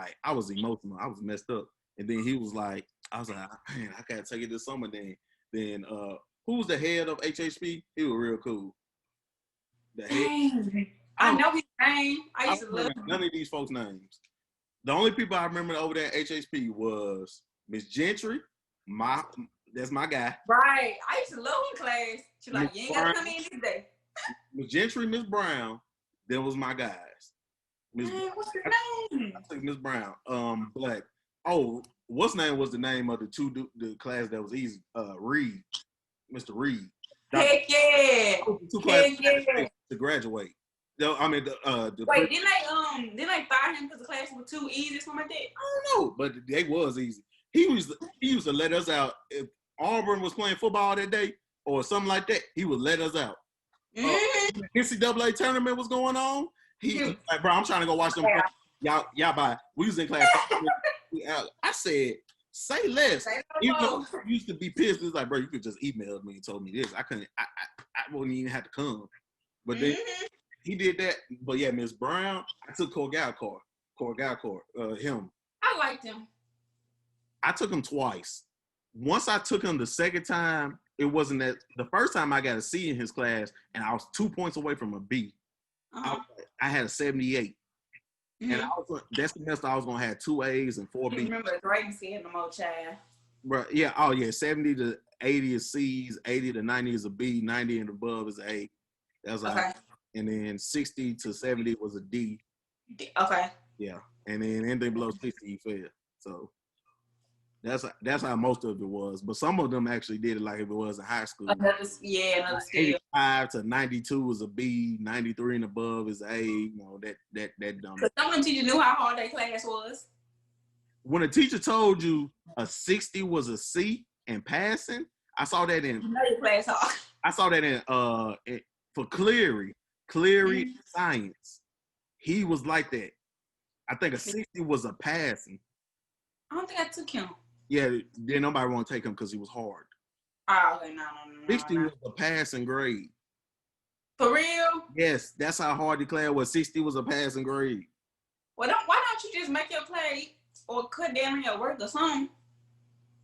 emotional. I was messed up. And then he was like, I was like, man, I gotta take it this summer. Then who's the head of HHP? He was real cool. The head. I know his name. I used to love him. None of these folks' names. The only people I remember over there at HHP was Miss Gentry. That's my guy. Right. I used to love him in class. She was like, you ain't gotta come in this day. Miss Gentry, Miss Brown. That was my guys. What's your name? I think Miss Brown. But what's name was the name of the class that was easy? Reed, Mr. Reed. Heck yeah! Heck yeah! To graduate. I mean, wait, didn't they fire him because the class was too easy or something like that? I don't know, but they was easy. He used to let us out if Auburn was playing football that day or something like that. He would let us out. NCAA tournament was going on. He was like, bro, I'm trying to go watch them. Y'all bye. We was in class. I said, say less. Even though I used to be pissed, it was like, bro, you could just email me and told me this. I couldn't. I wouldn't even have to come. But then he did that. But yeah, Miss Brown, I took Corgalcourt. Him. I liked him. I took him twice. Once I took him the second time, it wasn't that. The first time I got a C in his class, and I was 2 points away from a B. I had a 78. And that semester I was gonna have 2 A's and 4 B's. Remember, writing seeing the more child. Right? Yeah. Oh yeah. 70 to 80 is C's. 80 to 90 is a B. 90 and above is A. That's okay. And then 60 to 70 was a D. Okay. Yeah. And then anything below 60 you fail. So that's how most of it was. But some of them actually did it like if it was in high school. Another scale. 85 to 92 is a B. 93 and above is A. You know that dumb. Because some of them teachers knew how hard that class was. When a teacher told you a 60 was a C and passing, I saw that in. Class hard. I saw that in for Cleary science. He was like that. I think a 60 was a passing. I don't think I took him. Yeah, then nobody want to take him because he was hard. Oh, okay, no. 60 was a passing grade. For real? Yes, that's how hard the class was. 60 was a passing grade. Well, why don't you just make your play or cut down on your work or something?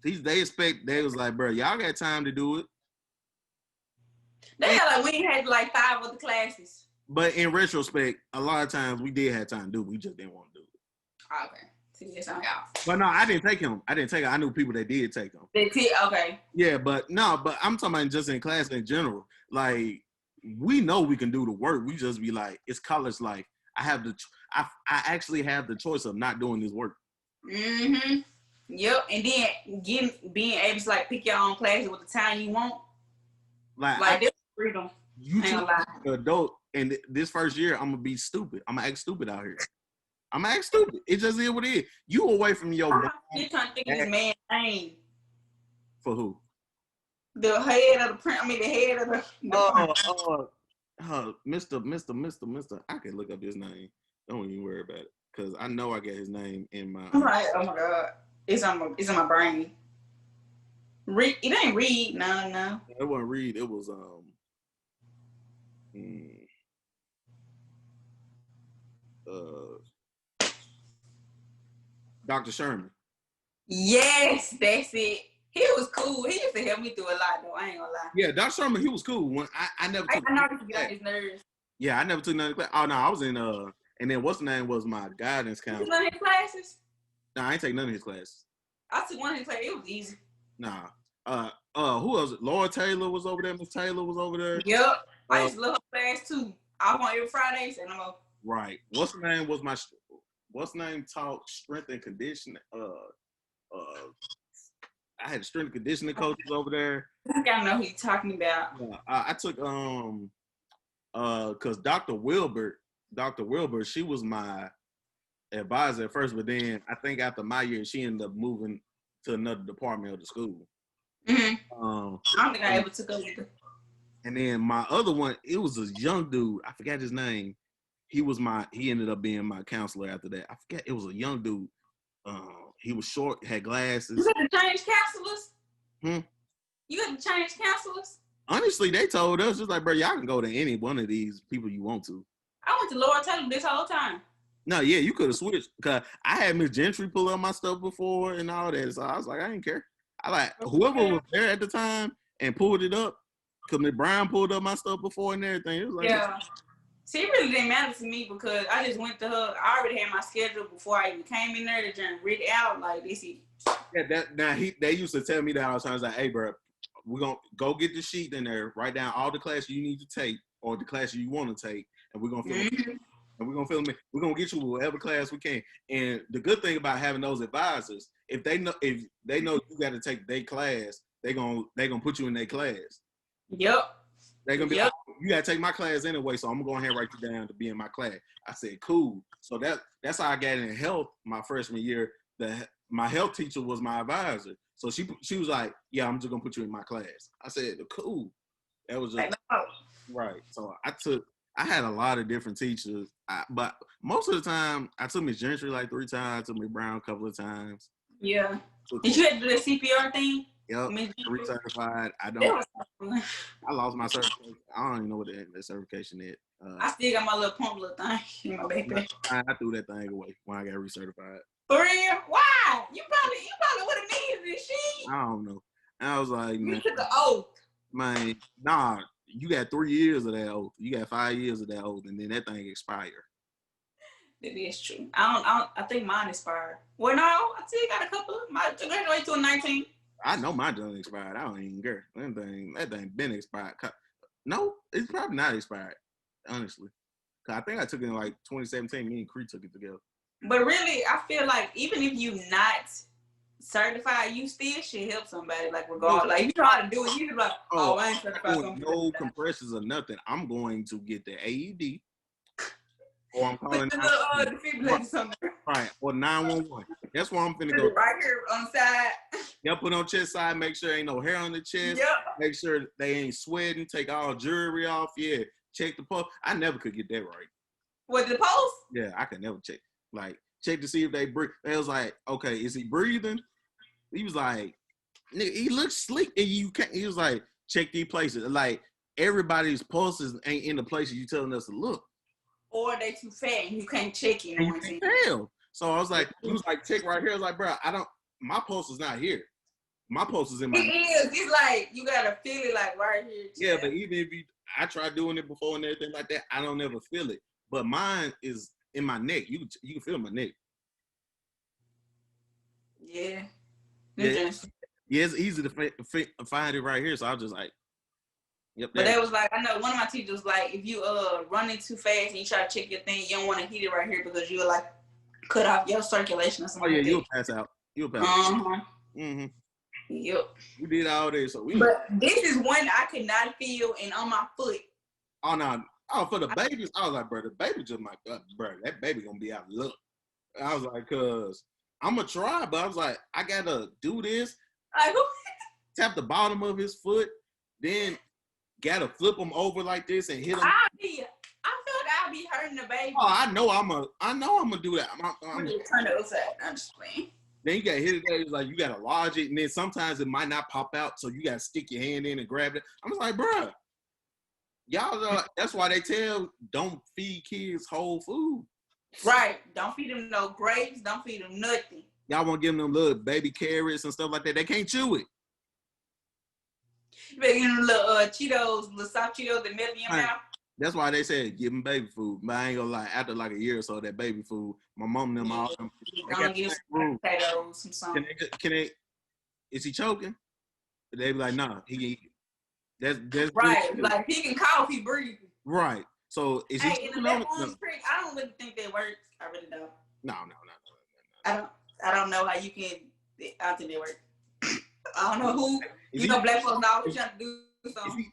They was like, bro, y'all got time to do it. They had like we had like 5 other classes. But in retrospect, a lot of times we did have time to do it. We just didn't want to do it. Okay. See, that's on y'all. But no, I didn't take him. I knew people that did take him. Okay. Yeah, but I'm talking about just in class in general. Like, we know we can do the work. We just be like, it's college life. I actually have the choice of not doing this work. Mm-hmm. Yep. And then being able to like pick your own classes with the time you want. Like this freedom. You choose an adult, and this first year I'm gonna be stupid. I'm gonna act stupid out here. I'm gonna act stupid. It just is what it is. You away from your. You trying to think of this man's name? For who? The head of the print. I mean, the head of the. Mr. I can look up his name. Don't even worry about it, cause I know I got his name in my. Right. Oh my God. It's on my brain. Reed. It ain't Reed. No. It wasn't Reed. It was Dr. Sherman. Yes, that's it. He was cool. He used to help me through a lot, though. I ain't gonna lie. Yeah, Dr. Sherman, he was cool. When I never took. I know he could get on his nerves. Yeah, I never took none of the class. Oh no, I was in and then what's the name was my guidance counselor. You took none of his classes? No, I ain't take none of his classes. I took one of his classes. It was easy. Nah. Who else? Laura Taylor was over there. Miss Taylor was over there. Yep. I used to love her class too. I went every Friday, and I'm up. Right. What's the name taught strength and conditioning? I had strength and conditioning coaches over there. I gotta know who you're talking about. I took cause Dr. Wilbert, she was my advisor at first, but then I think after my year, she ended up moving to another department of the school. Mm-hmm. I don't think I ever took over either. And then my other one, it was a young dude. I forgot his name. He ended up being my counselor after that. I forget. It was a young dude. He was short, had glasses. You had to change counselors? Hmm? You had to change counselors? Honestly, they told us, just like, bro, y'all can go to any one of these people you want to. I went to Laura Taylor this whole time. No, yeah, you could have switched. Cause I had Miss Gentry pull up my stuff before and all that. So I was like, I didn't care. I like whoever was there at the time and pulled it up. Cause Miss Brown pulled up my stuff before and everything. It was like, yeah. See, it really didn't matter to me because I just went to her. I already had my schedule before I even came in there to just read it out like this. Yeah, they used to tell me that all the time. I was like, hey, bro, we're gonna go get the sheet in there, write down all the classes you need to take or the classes you want to take, and we're gonna fill them. And we're gonna get you whatever class we can. And the good thing about having those advisors, if they know you got to take their class, they gonna put you in their class. Yep. They're gonna be like, you gotta take my class anyway, so I'm gonna go ahead and write you down to be in my class. I said, cool. So that's how I got in health my freshman year. My health teacher was my advisor. So she was like, yeah, I'm just gonna put you in my class. I said, cool. That was just right. So I had a lot of different teachers, but most of the time I took Miss Gentry like 3 times, I took Miss Brown a couple of times. Yeah. Did you have to do the CPR thing? Yep, recertified. I lost my certification. I don't even know what the certification is. I still got my little pump little thing in my baby. I threw that thing away when I got recertified. For real? Why? You probably would have needed this shit. I don't know. I was like, man, you took an oath. Man, nah. You got 3 years of that oath. You got 5 years of that oath, and then that thing expired. That is true. I think mine expired. Well, no, I still got a couple. My graduated to 19. I know mine done expired. I don't even care. That thing been expired. No, it's probably not expired, honestly. Cause I think I took it in like 2017. Me and Cree took it together. But really, I feel like even if you not certified, you still should help somebody. Like regardless, like you know how to do it. You just like, I ain't certified. No compressions or nothing. I'm going to get the AED. Or I'm calling right, or 911. That's where I'm finna go. Right here on the side. Yep, put on chest side, make sure ain't no hair on the chest. Yep. Make sure they ain't sweating, take all jewelry off. Yeah, check the pulse. I never could get that right. What, the pulse? Yeah, I could never check. Like, check to see if they breathe. They was like, okay, is he breathing? He was like, nigga, he looks sleep. And you can't, he was like, check these places. Like, everybody's pulses ain't in the places you telling us to look. Or they too fat and you can't check it. And you can't tell. So I was like, he was like, check right here. I was like, bro, my pulse is not here. My pulse is in my. It is. It's like you gotta feel it like right here. Yeah, but even if I tried doing it before and everything like that, I don't ever feel it. But mine is in my neck. You can feel my neck. Yeah. Yeah, it's easy to find it right here. So I was just like, yep. But they was like, I know one of my teachers was like, if you running too fast and you try to check your thing, you don't want to hit it right here because you'll like cut off your circulation or something. Oh yeah, like you'll pass out. You'll pass out. Mm-hmm. Yep. We did all this, so we. But this is one I could not feel and on my foot. Oh no! Oh, for the babies, I was like, bro, the baby just might, bro, that baby gonna be out of luck. I was like, cause I'm gonna try, but I was like, I gotta do this. Tap the bottom of his foot, then gotta flip him over like this and hit him. I feel like I'll be hurting the baby. Oh, I know I'm gonna do that. I'm gonna turn it upside. I'm just playing. Then you gotta hit it there. It's like you gotta lodge it, and then sometimes it might not pop out, so you gotta stick your hand in and grab it. I'm just like, bro, y'all. That's why they tell don't feed kids whole food. Right. Don't feed them no grapes. Don't feed them nothing. Y'all want to give them little baby carrots and stuff like that. They can't chew it. You better give them little Cheetos, little soft Cheetos that melt in your mouth. That's why they said give them baby food. But I ain't gonna lie, after like a year or so, that baby food, my mom and them all them. Gonna give some potatoes, some something. Can they? Is he choking? They be like, nah, he can eat it. That's right. Good. Like he can cough, he breathing. Right. So is he? In the left arm trick, I don't really think that works. I really don't. No. I don't know how you can. I don't think they work. I don't know who. Black folks always trying to do something.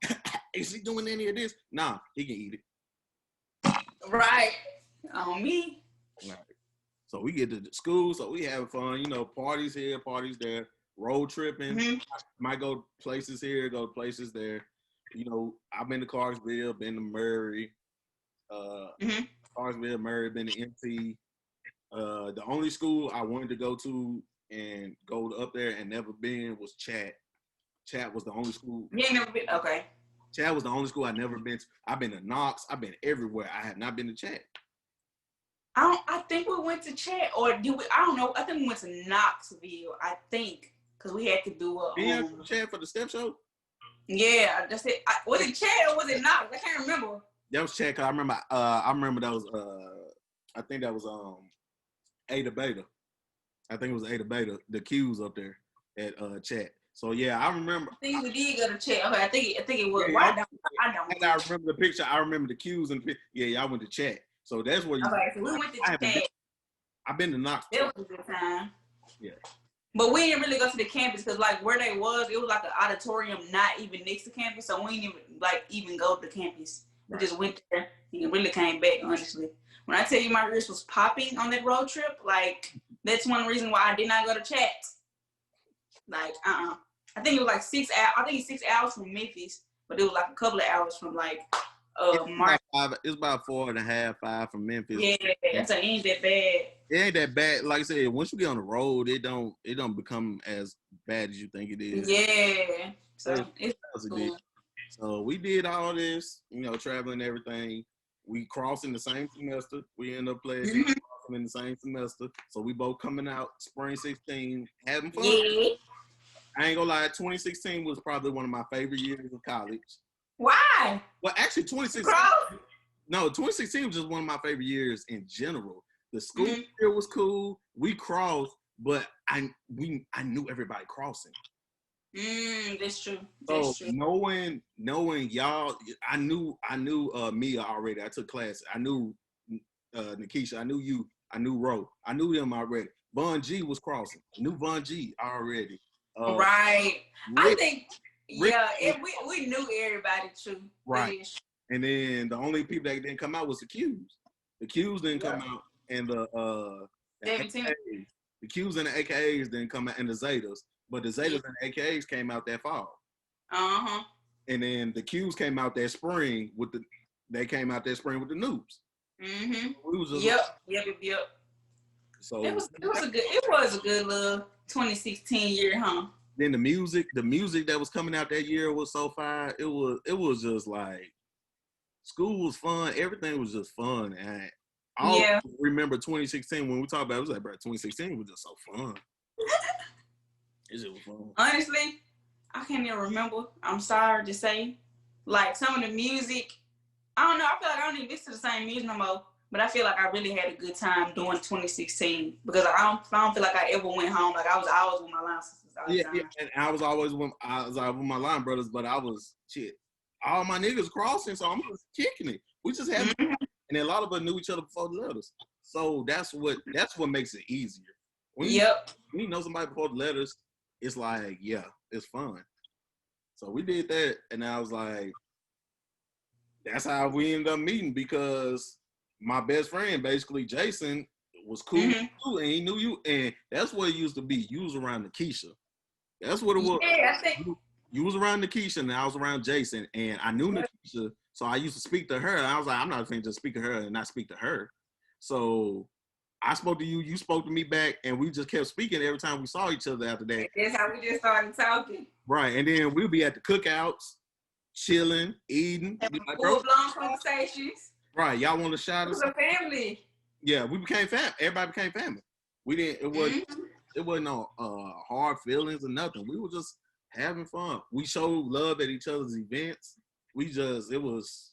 Is he doing any of this? Nah, he can eat it. Right. On me. Right. So we get to school, so we have fun. Parties here, parties there, road tripping. Mm-hmm. Might go places here, go places there. I've been to Clarksville, been to Murray. Clarksville, Murray, been to MC. The only school I wanted to go to and go up there and never been was Chat. Chat was the only school. You ain't never been? Okay. Chat was the only school I've never been to. I've been to Knox. I've been everywhere. I have not been to Chat. I think we went to Chat, or did we? I don't know. I think we went to Knoxville. I think because we had to do a. Chat for the step show. Yeah, that's it. Was it Chat or was it Knox? I can't remember. That was Chat. Cause I remember that was. I think that was Ada Beta. I think it was Ada Beta. The Q's up there at Chat. So yeah, I remember. I think we did go to Chat. Okay, I think it was. Yeah, I don't. I remember the picture. I remember the Q's and y'all went to Chat. So that's where you. Okay, so we went to Chat. I've been to Knox. It was a good time. Yeah. But we didn't really go to the campus because like where they was, it was like an auditorium not even next to campus. So we didn't even go to the campus. We just went there and really came back, honestly. When I tell you my wrist was popping on that road trip, like that's one reason why I did not go to Chat. Like, I think it was like 6 hours. I think it's 6 hours from Memphis, but it was like a couple of hours from like it's about 4.5, 5 from Memphis. Yeah, so it ain't that bad. It ain't that bad. Like I said, once you get on the road, it don't become as bad as you think it is. Yeah. So it's cool. So we did all this, traveling and everything. We crossed in the same semester. We ended up playing crossing in the same semester. So we both coming out spring 16, having fun. Yeah. I ain't gonna lie, 2016 was probably one of my favorite years of college. Why? Well, actually, 2016 was just one of my favorite years in general. The school year was cool. We crossed, but I knew everybody crossing. That's true. So knowing y'all, I knew Mia already. I took classes. I knew Nikisha. I knew you. I knew Ro. I knew them already. Von G was crossing. I knew Von G already. Right. Rick, I think. We knew everybody too. Right. And then the only people that didn't come out was the Qs. The Qs didn't come out, and the Qs and the AKAs didn't come out, and the Zetas. But the Zetas and the AKAs came out that fall. And then the Qs came out that spring with the noobs. Yep. So it was a good little 2016 year, huh? Then the music that was coming out that year was so fire. It was just like school was fun. Everything was just fun. And I Yeah. remember 2016 when we talked about it, was like, bro, 2016 was just so fun. It just was fun. Honestly, I can't even remember. I'm sorry to say. Like some of the music, I don't know. I feel like I don't even listen to the same music no more. But I feel like I really had a good time doing 2016 because I don't feel like I ever went home. Like I was always with my line sisters all the Yeah, time. and I was always with my line brothers, but I was shit. All my niggas crossing, so I'm just kicking it. We just having fun. And a lot of us knew each other before the letters. So that's what makes it easier. When Yep. when you know somebody before the letters, it's like, yeah, it's fun. So we did that, and I was like, that's how we ended up meeting because my best friend, basically Jason, was cool with you, and he knew you, and that's what it used to be. You was around the Keisha. That's what it was. Yeah, I think. You was around Nikisha and I was around Jason, and I knew Nikisha, so I used to speak to her. And I was like, I'm not going to just speak to her and not speak to her. So I spoke to you, you spoke to me back, and we just kept speaking every time we saw each other after that. That's how we just started talking. Right, and then we'll be at the cookouts, chilling, eating. Like, full-blown conversations. Right, y'all want to shout us? It was a family. Yeah, we became family. Everybody became family. We didn't. It wasn't no hard feelings or nothing. We were just having fun. We showed love at each other's events. We just it was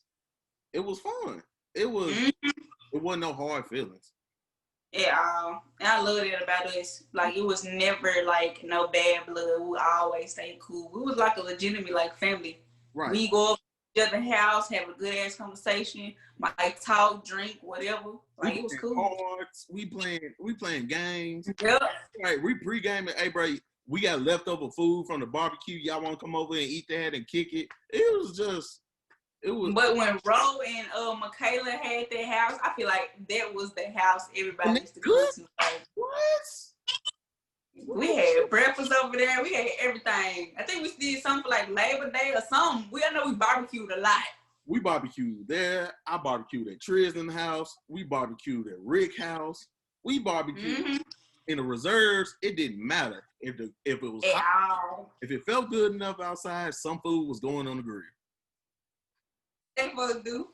fun. It wasn't no hard feelings. Yeah, and I love that about us. Like it was never like no bad blood. We always stayed cool. We was like a legitimate like family. Right. We go up to each other's house, have a good ass conversation, might talk, drink, whatever. Like it was cool. Cards, we playing games. Yep. Right, we pre-gaming. Hey, bro, we got leftover food from the barbecue. Y'all want to come over and eat that and kick it? It was. But when Ro and Michaela had their house, I feel like that was the house everybody used to go to. Like, what? We had breakfast over there. We had everything. I think we did something for like Labor Day or something. I know we barbecued a lot. We barbecued there. I barbecued at Tristan house. We barbecued at Rick house. We barbecued in the reserves. It didn't matter if it was hot. If it felt good enough outside, some food was going on the grill. They both do.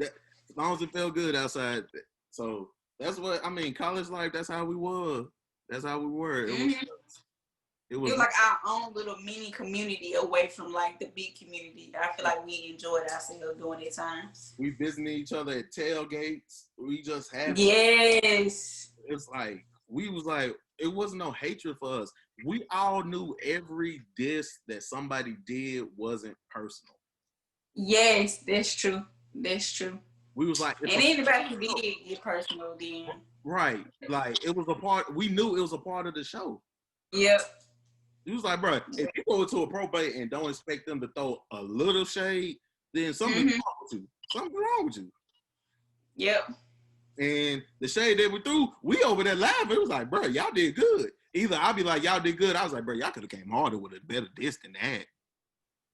As long as it felt good outside. So that's what I mean. College life. That's how we were. That's how we were. It was like our own little mini community away from like the big community. I feel like we enjoyed ourselves during that times. We visiting each other at tailgates. We just had yes. It's like we was like it wasn't no hatred for us. We all knew every diss that somebody did wasn't personal. Yes, that's true. That's true. We was like, and anybody who did get personal then. Right. Like it was a part. We knew it was a part of the show. Yep. He was like, bro, if you go into a probate and don't expect them to throw a little shade, then something's wrong with you. Something's wrong with you. Yep. And the shade that we threw, we over there laughing. It was like, bro, y'all did good. Either I'll be like, y'all did good. I was like, bro, y'all could have came harder with a better diss than that.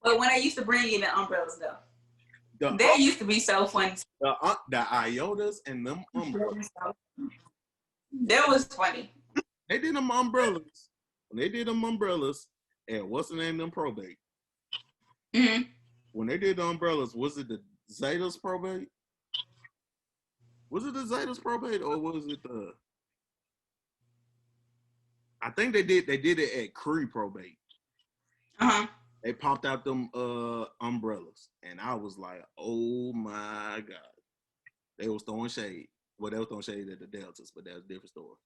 But when I used to bring in the umbrellas, though, they used to be so funny. The iotas and them umbrellas. That was funny. They did them umbrellas. When they did them umbrellas, and what's the name of them probate? When they did the umbrellas, was it the Zeta's probate? Was it the Zeta's probate or was it the? I think they did it at Cree probate. They popped out them umbrellas, and I was like, "Oh my god!" They was throwing shade. Well, they were throwing shade at the Deltas, but that's a different story.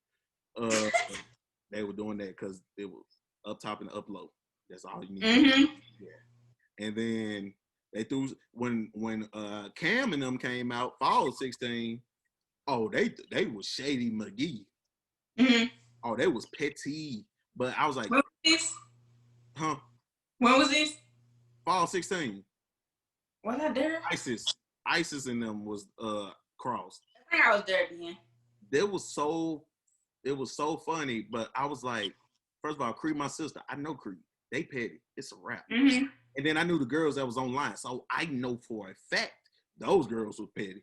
They were doing that because it was up top and up low. That's all you need. Yeah. And then they threw when Cam and them came out, fall 16. Oh, they was Shady McGee. Oh, they was petty. But I was like, when was this? Huh? When was this? Fall 16. Was I there? ISIS and them was crossed. I think I was there again. It was so funny, but I was like, first of all, Cree, my sister, I know Cree. They petty. It's a wrap. And then I knew the girls that was online, so I know for a fact those girls were petty.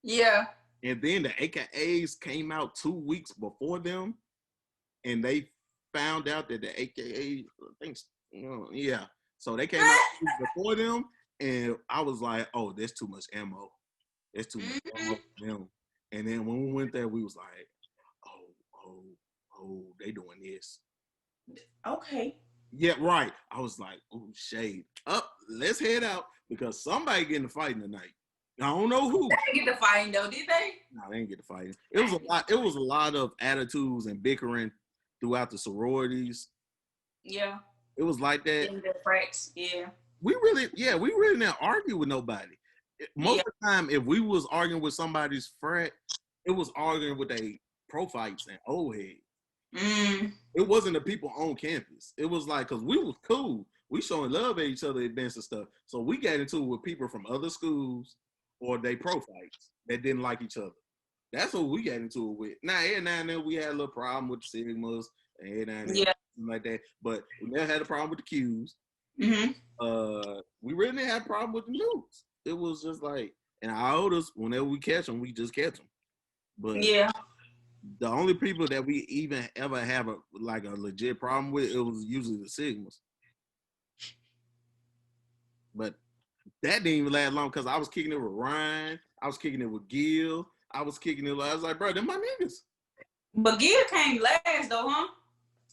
Yeah. And then the AKAs came out 2 weeks before them, and they found out that the AKA things, yeah. So they came out before them, and I was like, oh, there's too much ammo. There's too much ammo for them. And then when we went there, we was like, oh, they doing this. Okay. Yeah, right. I was like, oh, shade. Up, let's head out because somebody getting to fighting tonight. I don't know who. They didn't get the fighting though, did they? No, they didn't get to fighting. It was a lot. It was a lot of attitudes and bickering throughout the sororities. Yeah. It was like that. In the fracks, yeah. We really didn't argue with nobody. Most of the time, if we was arguing with somebody's frat, it was arguing with a pro fights and old head. It wasn't the people on campus. It was like, because we was cool. We showing love at each other at events and stuff. So we got into it with people from other schools or they pro fights that didn't like each other. That's what we got into it with. Now, every now and then we had a little problem with the Sigmas and every now and then like that. But we never had a problem with the Qs. We really didn't have a problem with the News. It was just like, and our oldest, whenever we catch them, we just catch them. But the only people that we even ever have a legit problem with, it was usually the Sigmas. But that didn't even last long because I was kicking it with Ryan. I was kicking it with Gil. I was like, bro, they're my niggas. But Gil came last though, huh?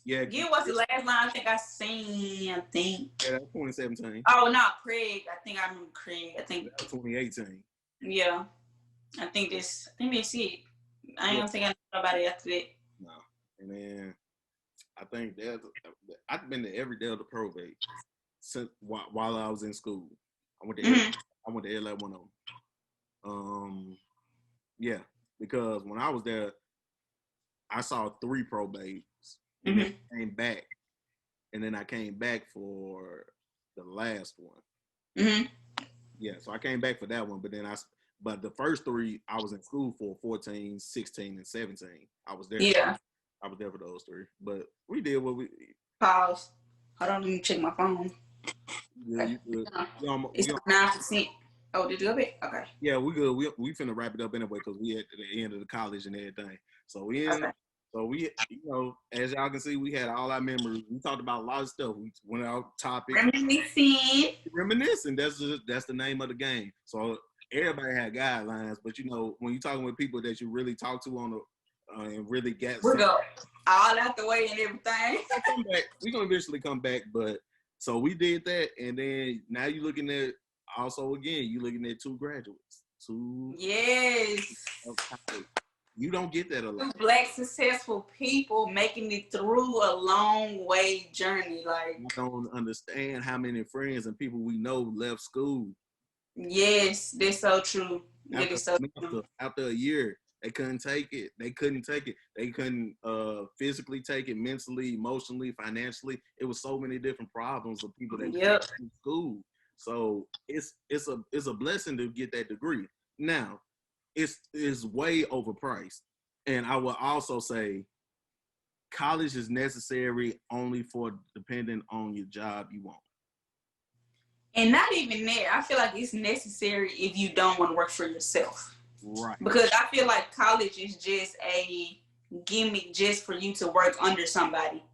Yeah. Gil was the last line I think I seen, Yeah, that's 2017. Oh, not Craig. I think I remember Craig. I think that's 2018. Yeah. I think that's it. I don't think I know about it after that. No. And then I think I've been to every day of the probate since while I was in school. I went to every one of them. Yeah, because when I was there, I saw 3 probates. And then I came back, and then I came back for the last one. Yeah, so I came back for that one, but the first 3 I was in school for 14, 16, and 17. I was there. Yeah. I was there for those 3. But we did what we pause. Hold on, let me check my phone. Yeah, okay. You good. It's 9%. Oh, did you go back? Okay. Yeah, we good. We finna wrap it up anyway because we at the end of the college and everything. So we, as y'all can see, we had all our memories. We talked about a lot of stuff. We went out topic. Reminiscing. That's the name of the game. So everybody had guidelines, but when you're talking with people that you really talk to on the and really get, we go all out the way and everything. We're gonna eventually come back, but so we did that, and then now you're looking at also again, you're looking at 2 graduates, 2. Yes. You don't get that a lot. 2 Black successful people making it through a long way journey. Like, I don't understand how many friends and people we know left school. Yes, that's so true. That is so true. After a year, they couldn't take it. They couldn't physically take it, mentally, emotionally, financially. It was so many different problems of people that couldn't in school. So it's a blessing to get that degree. Now, it's way overpriced. And I will also say college is necessary only for depending on your job you want. And not even that. I feel like it's necessary if you don't want to work for yourself. Right. Because I feel like college is just a gimmick just for you to work under somebody,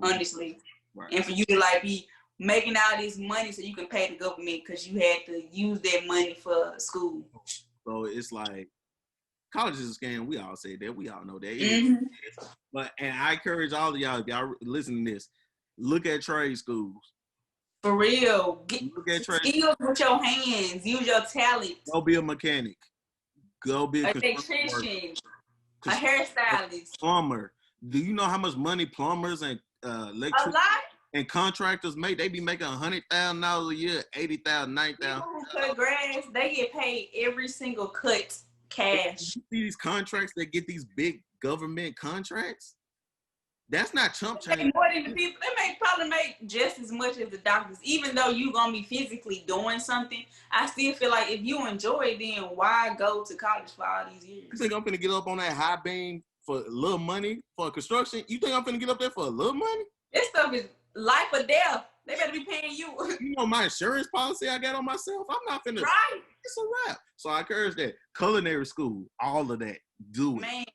honestly. Right. And for you to be making all this money so you can pay the government because you had to use that money for school. So it's like college is a scam. We all say that. We all know that. And I encourage all of y'all, if y'all listen to this, look at trade schools. For real. Look at trade skills with your hands. Use your talent. Go be a mechanic. Go be an electrician. A hairstylist. Plumber. Do you know how much money plumbers and electricians and contractors make? They be making $100,000 a year, $80,000, $90,000. People who cut grass, they get paid every single cut cash. You see these contracts that get these big government contracts? That's not chump change. More than the people, they probably make just as much as the doctors. Even though you're gonna be physically doing something, I still feel like if you enjoy it, then why go to college for all these years? You think I'm gonna get up on that high beam for a little money for construction? You think I'm gonna get up there for a little money? This stuff is life or death. They better be paying you. You know my insurance policy I got on myself? I'm not finna. Right. It's a wrap. So I encourage that. Culinary school, all of that. Do it. Man.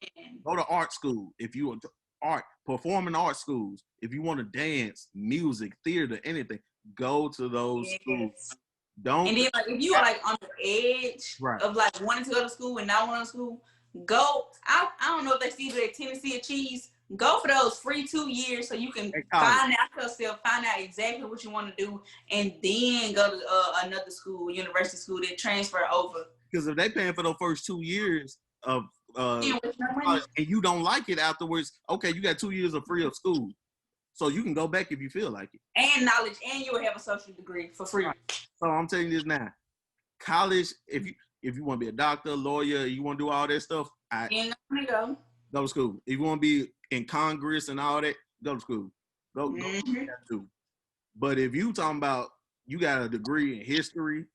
Go to art school if you want to art. performing arts schools. If you want to dance, music, theater, anything, go to those schools. Don't. And then like if you are like on the edge right. of like wanting to go to school and not wanting to school, go. I don't know if they see that Tennessee Cheese. Go for those free 2 years so you can find out yourself, find out exactly what you want to do, and then go to another school, university school, that transfer over. Because if they paying for those first 2 years of and you don't like it afterwards, okay, you got 2 years of free of school, so you can go back if you feel like it. And knowledge, and you will have a social degree for free. So I'm telling you this now, college, if you want to be a doctor, lawyer, you want to do all that stuff, go to school. If you want to be in Congress and all that, go to school. Go to. But if you talking about you got a degree in history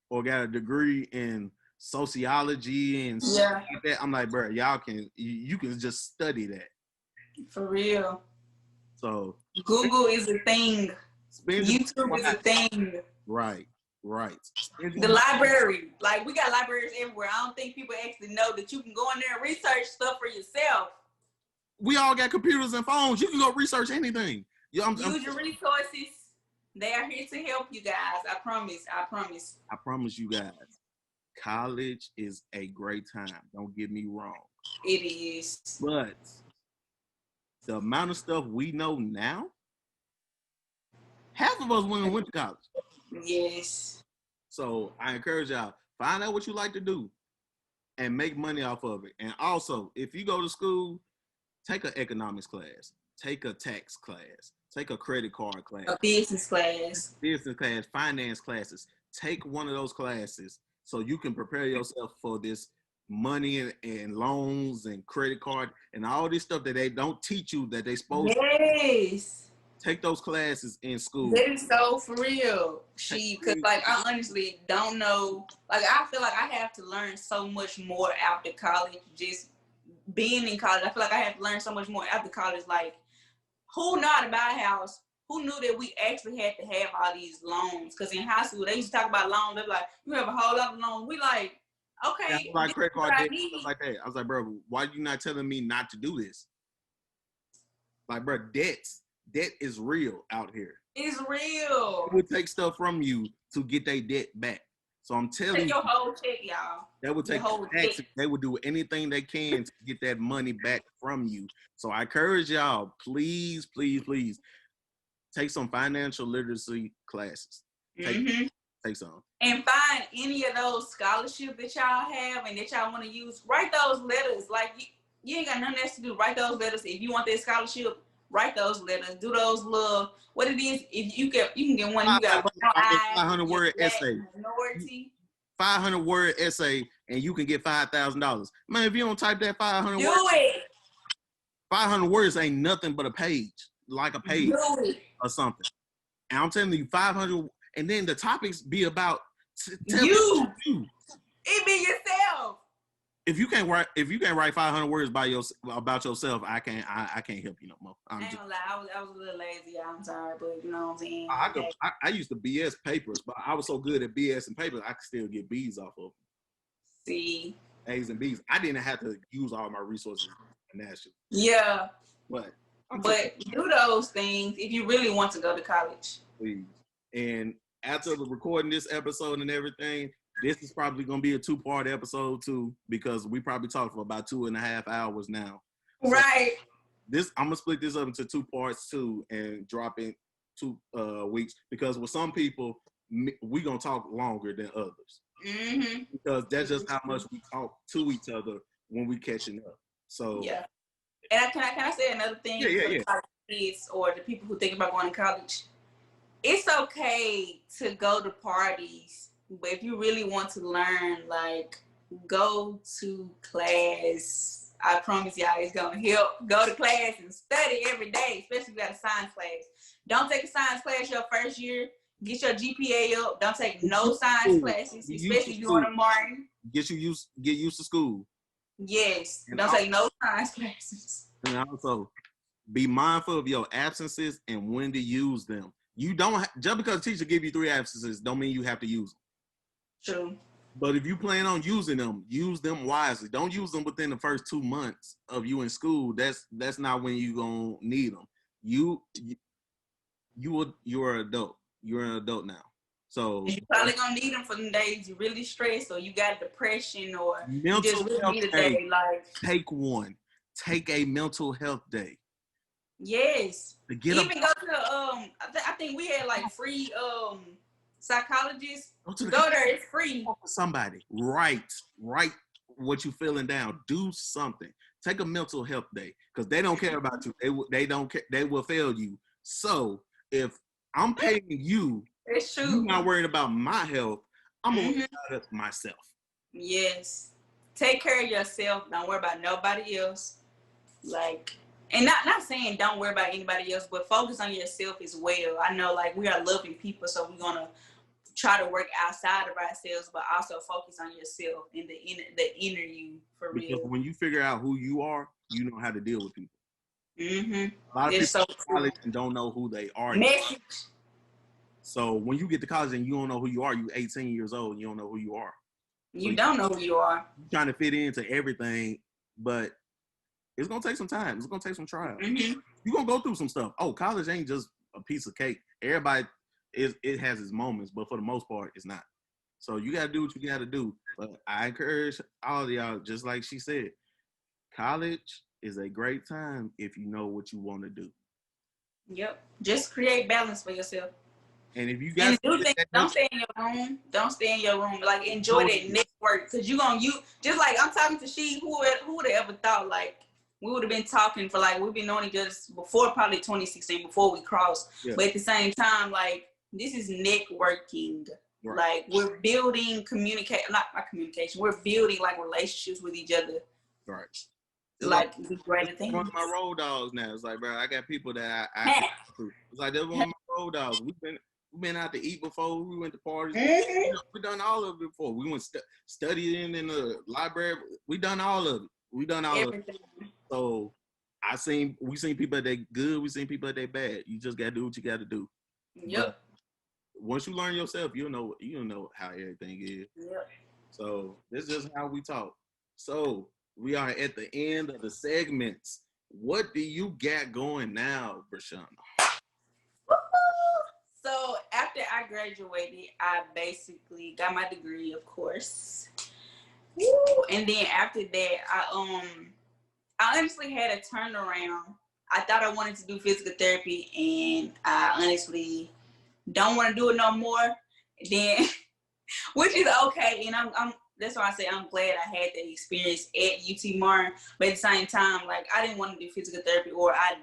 or got a degree in sociology and stuff like that, I'm like, bro, you can just study that. For real. So Google is a thing. YouTube is a thing. Right. The library, like we got libraries everywhere. I don't think people actually know that you can go in there and research stuff for yourself. We all got computers and phones. You can go research anything. Use your resources. They are here to help you guys. I promise. I promise you guys. College is a great time. Don't get me wrong. It is. But the amount of stuff we know now, half of us went to college. Yes. So I encourage y'all, find out what you like to do and make money off of it. And also, if you go to school, take an economics class, take a tax class, take a credit card class, a business class, finance classes. Take one of those classes so you can prepare yourself for this money and loans and credit card and all this stuff that they don't teach you that they supposed to. Yes. Take those classes in school. That is so for real. Because like I honestly don't know. Like I feel like I have to learn so much more after college. Just being in college, I feel like I have to learn so much more after college. Like, who knew how to buy a house? Who knew that we actually had to have all these loans? Because in high school, they used to talk about loans. They're like, you have a whole lot of loans. We like, okay. Like credit card debt, stuff like that. I was like, bro, why are you not telling me not to do this? Like, bro, debt is real out here. It's real. It would take stuff from you to get their debt back. So I'm telling you, your whole check, y'all. That would take taxes. They would do anything they can to get that money back from you. So I encourage y'all, please, please, please, take some financial literacy classes. Take some. And find any of those scholarships that y'all have and that y'all want to use. Write those letters. Like you ain't got nothing else to do. Write those letters. If you want that scholarship, write those letters. Do those little what it is. If you can get one, you got a 500-word essay. Minority. 500-word essay, and you can get $5,000. Man, if you don't type that 500 do words, it. 500 words ain't nothing but a page, like a page or something. And I'm telling you, 500, and then the topics be about you. It be yourself. If you can't write 500 words about yourself, I can't help you no more. I ain't gonna lie, I was a little lazy. I'm sorry, but you know what I'm saying. I used to BS papers, but I was so good at BS and papers, I could still get B's off of them. See, A's and B's. I didn't have to use all my resources in that shit. Yeah, but do those things if you really want to go to college. Please. And after recording this episode and everything, this is probably going to be a 2-part episode too, because we probably talked for about 2.5 hours now. Right. So I'm going to split this up into 2 parts too and drop in 2 weeks, because with some people, we going to talk longer than others. Mm-hmm. Because that's just how much we talk to each other when we catching up. So yeah. And can I say another thing for the college kids or the people who think about going to college? It's okay to go to parties, but if you really want to learn, like, go to class. I promise y'all it's going to help. Go to class and study every day, especially if you got a science class. Don't take a science class your first year. Get your GPA up. Don't take no science classes, especially if you want to Martin. Get used to school. Yes. And don't take no science classes. And also, be mindful of your absences and when to use them. You don't just because a teacher give you 3 absences don't mean you have to use them. True. But if you plan on using them, use them wisely. Don't use them within the first 2 months of you in school. That's not when you gonna need them. You're an adult. You're an adult now. So You probably gonna need them for the days you really stressed, or you got depression, or you just mental really health need a day. day. Like, Take one. Take a mental health day. yes. To get Even go to I think we had like free psychologists. Go there, it's free. Somebody write what you feeling down. Do something. Take a mental health day because they don't care about you. They don't care. They will fail you. So if I'm paying you, It's true. you're not worried about my health. I'm worried about myself. Yes. Take care of yourself. Don't worry about nobody else. Like, and not saying don't worry about anybody else, but focus on yourself as well. I know, like, we are loving people, so we're gonna try to work outside of ourselves, but also focus on yourself and the inner you for Because real. when you figure out who you are, you know how to deal with people. A lot of it's people so in college and don't know who they are. Message. So when you get to college and you don't know who you are, you 18 years old and you don't know who you are. You so don't know who you are. You're trying to fit into everything, but it's gonna take some time. It's gonna take some trial. You're gonna go through some stuff. Oh, college ain't just a piece of cake. Everybody it has its moments, but for the most part, it's not. So you gotta do what you gotta do. But I encourage all of y'all, just like she said, college is a great time if you know what you want to do. Yep. Just create balance for yourself. And if you got don't stay in your room. Don't stay in your room. Like, enjoy that network, because you just like I'm talking to she. Who would have ever thought like we would have been talking for like we've been knowing each other before probably 2016 before we crossed. Yeah. But at the same time, like this is networking. Right. Like we're building not communication. We're building like relationships with each other. Right. Like greater things. One of my road dogs now. It's like, bro, I got people that I it's like they're one of my road dogs. We've been out to eat before. We went to parties. We done all of it before. We went studying in the library. We done all of it. We done all of it. So we seen people that good. We seen people that bad. You just gotta do what you gotta do. Yep. But once you learn yourself, you'll know how everything is. Yep. So this is how we talk. So we are at the end of the segments. What do you got going now, Brishanna? So after I graduated, I basically got my degree, of course. And then after that, I honestly had a turnaround. I thought I wanted to do physical therapy, and I honestly don't want to do it no more. Then, which is okay, and I'm that's why I say I'm glad I had that experience at UT Martin. But at the same time, like I didn't want to do physical therapy, or I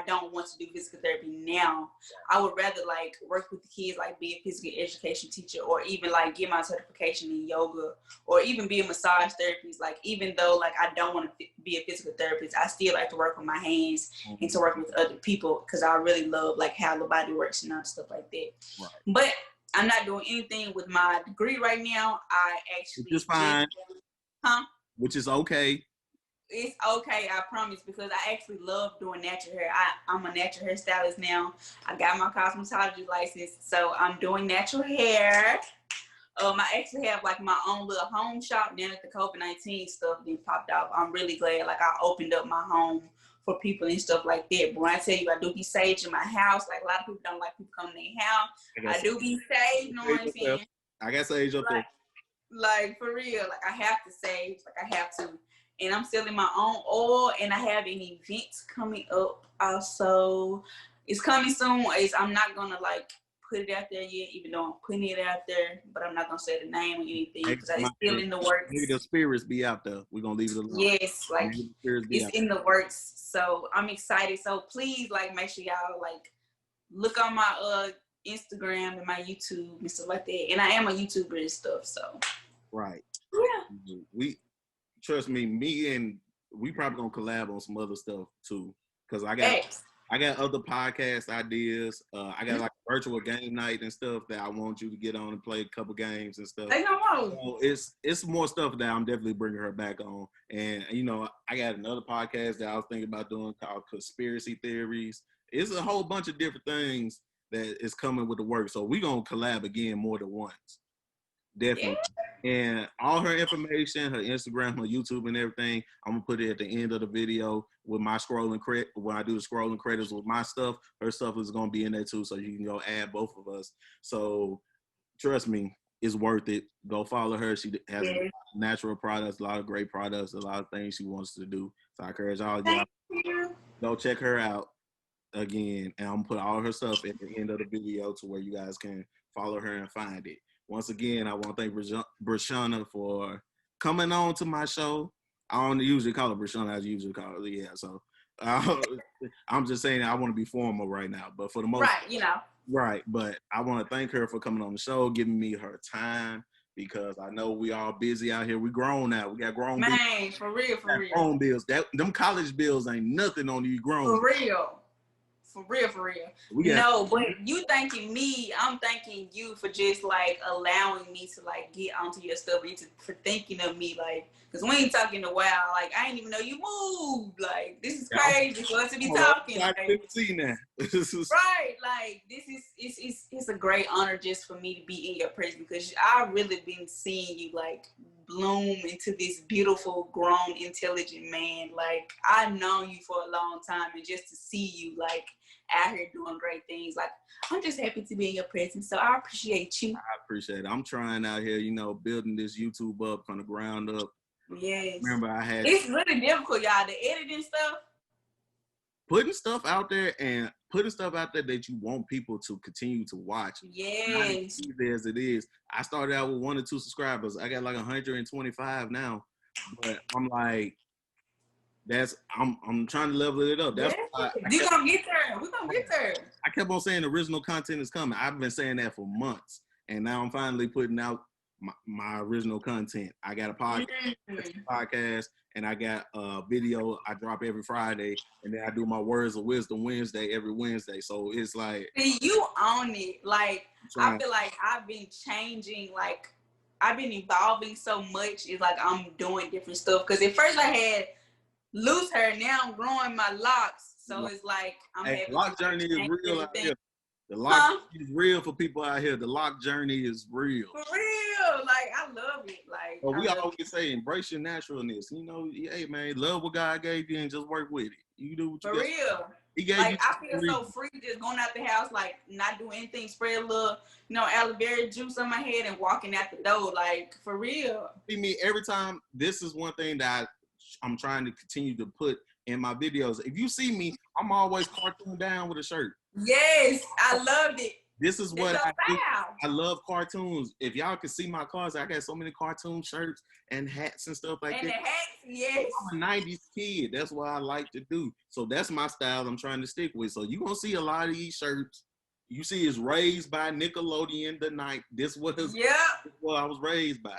don't want to do physical therapy now. I would rather like work with the kids, like be a physical education teacher, or even like get my certification in yoga, or even be a massage therapist. Like even though like I don't want to be a physical therapist, I still like to work with my hands and to work with other people because I really love like how the body works and stuff like that. Right. But I'm not doing anything with my degree right now. I actually which is fine. Which is okay. It's okay, I promise, because I actually love doing natural hair. I'm a natural hairstylist now. I got my cosmetology license, so I'm doing natural hair. I actually have like my own little home shop. Now that the COVID-19 stuff then popped off, I'm really glad like I opened up my home for people and stuff like that. But when I tell you I do be sage in my house, like a lot of people don't like people coming in their house. I do be sage, you know what I'm saying? I got sage up there. Like for real, like I have to sage, like I have to. And I'm selling my own oil, and I have an event coming up also. It's coming soon. I'm not gonna like put it out there yet, even though I'm putting it out there, but I'm not gonna say the name or anything because it's still in the works. Maybe the spirits be out there. We're gonna leave it alone. Yes, like it's in the works. So I'm excited. So please like make sure y'all like look on my Instagram and my YouTube and stuff like that. And I am a YouTuber and stuff. So right. Yeah. Trust me and we probably gonna collab on some other stuff too. Cause I got other podcast ideas. I got like virtual game night and stuff that I want you to get on and play a couple games and stuff. So it's more stuff that I'm definitely bringing her back on. And I got another podcast that I was thinking about doing called Conspiracy Theories. It's a whole bunch of different things that is coming with the work. So we gonna collab again more than once. Definitely. And all her information, her Instagram, her YouTube, and everything, I'm gonna put it at the end of the video with my scrolling credit. When I do the scrolling credits with my stuff, her stuff is gonna be in there too, so you can go add both of us. So trust me, it's worth it. Go follow her. She has a lot of natural products, a lot of great products, a lot of things she wants to do. So I encourage all y'all, go check her out again, and I'm gonna put all her stuff at the end of the video to where you guys can follow her and find it. Once again, I want to thank Brishanna for coming on to my show. I don't usually call her Brishanna, I usually call her, yeah. So I'm just saying I want to be formal right now, but for the most right, you know. Right, but I want to thank her for coming on the show, giving me her time, because I know we all busy out here. We grown now. We got grown bills. Man, for real, for real. Grown bills. Them college bills ain't nothing on these grown. For real. For real, for real. No, but you thanking me, I'm thanking you for just like allowing me to like get onto your stuff and for thinking of me, like, because we ain't talking in a while. Like, I ain't even know you moved. Like, this is crazy for us to be talking. I didn't see that. Right, like this is it's a great honor just for me to be in your presence, because I really been seeing you like bloom into this beautiful, grown, intelligent man. Like, I've known you for a long time, and just to see you like out here doing great things, like, I'm just happy to be in your presence. So I appreciate you. I appreciate it. I'm trying out here, building this YouTube up from the ground up. Yes. Remember, it's really difficult, y'all, the editing stuff. Putting stuff out there that you want people to continue to watch. Yes. Not as easy as it is. I started out with 1 or 2 subscribers. I got like 125 now. But I'm like, I'm trying to level it up. That's why We're gonna get there. We're gonna get there. I kept on saying original content is coming. I've been saying that for months. And now I'm finally putting out my original content. I got a podcast, and I got a video I drop every Friday, and then I do my Words of Wisdom Wednesday every Wednesday. So it's like, see, you own it. Like, I feel like I've been changing, like I've been evolving so much. It's like I'm doing different stuff. Because at first I had loose hair, now I'm growing my locks. So it's like I'm having lock journey is real out here. The lock is real for people out here. The lock journey is real. For real. Like, I love it. Like, well, we always say embrace your naturalness. Hey man, love what God gave you and just work with it. You do what you for got. Real. He gave like, you I feel so free just going out the house, like not doing anything, spray a little, aloe vera juice on my head and walking out the door. Like, for real. See me every time. This is one thing that I'm trying to continue to put in my videos. If you see me, I'm always cartoon down with a shirt. Yes, I loved it. This is what I do. I love cartoons. If y'all can see my closet, I got so many cartoon shirts and hats and stuff like that. And the hats, yes. I'm a 90s kid. That's what I like to do. So that's my style I'm trying to stick with. So you're going to see a lot of these shirts. You see it's raised by Nickelodeon the night. This was what I was raised by.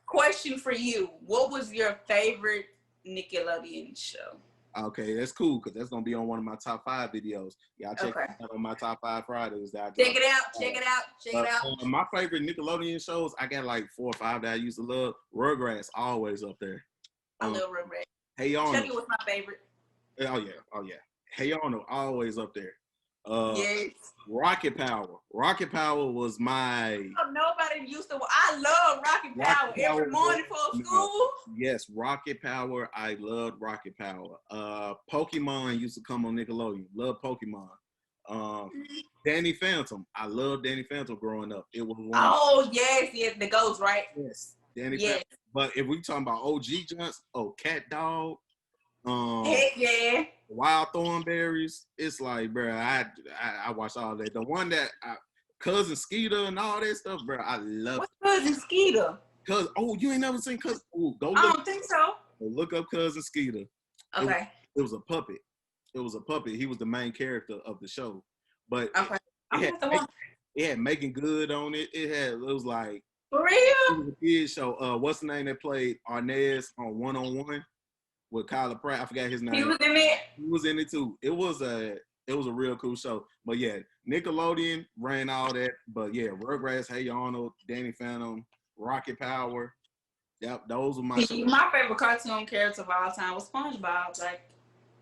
Question for you. What was your favorite Nickelodeon show? Okay, that's cool, because that's going to be on one of my top 5 videos. Y'all check it out on my top 5 Fridays. Check it out. My favorite Nickelodeon shows, I got like 4 or 5 that I used to love. Rugrats, always up there. I love Rugrats. Hey Arnold. Chucky was my favorite. Oh yeah. Hey Arnold, always up there. Yes. Rocket Power. Rocket Power was my. Oh, nobody used to. I love Rocket Power every morning for school. Yes, Rocket Power. I loved Rocket Power. Pokemon used to come on Nickelodeon. Love Pokemon. Danny Phantom. I loved Danny Phantom growing up. It was one. Oh yes, the ghost, right? Yes, Danny Phantom. But if we talking about OG Junks, Cat Dog. Heck yeah. Wild Thornberries. It's like, bro, I watch all that. The one that Cousin Skeeter and all that stuff, bro, I love. What's Cousin Skeeter? You ain't never seen Cousin? Go look. I don't think so. Go look up Cousin Skeeter. Okay. It was a puppet. He was the main character of the show. But it had Making Good on it. It was like, for real? It was a kid show. What's the name that played Arnez on One with Kyla Pratt? I forgot his name. He was in it. He was in it too. It was a real cool show. But yeah, Nickelodeon ran all that. But yeah, Rugrats, Hey Arnold, Danny Phantom, Rocket Power. Yep, those were my shows. My favorite cartoon character of all time was SpongeBob. Like,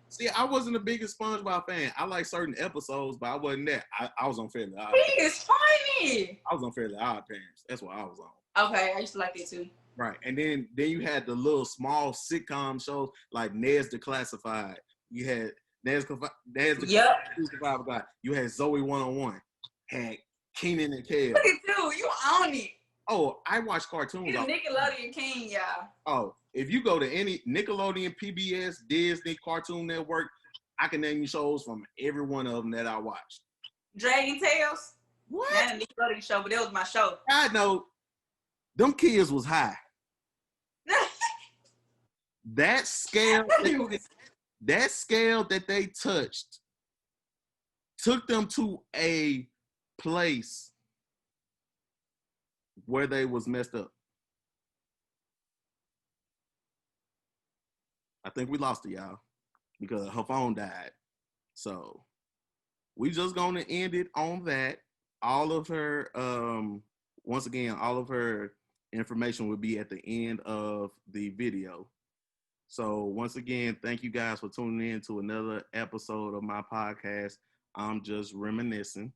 see, I wasn't the biggest SpongeBob fan. I like certain episodes, but I wasn't that. I was on Fairly Odd. He is funny. I was on Fairly Odd Parents. That's what I was on. Okay, I used to like that too. Right. And then you had the little small sitcom shows like Ned's Declassified. You had Ned's Yep. Declassified Guy. You had Zoe 101. Had Keenan and Kel. Look at you. You own it. Oh, I watch cartoons. He's a Nickelodeon king, y'all. Oh, if you go to any Nickelodeon, PBS, Disney, Cartoon Network, I can name you shows from every one of them that I watched. Dragon Tales. What? Not a Nickelodeon show, but that was my show. I know. Them kids was high. That scale that they touched took them to a place where they was messed up. I think we lost it, y'all, because her phone died. So we just gonna end it on that. All of her, once again, all of her information will be at the end of the video. So once again, thank you guys for tuning in to another episode of my podcast. I'm just reminiscing.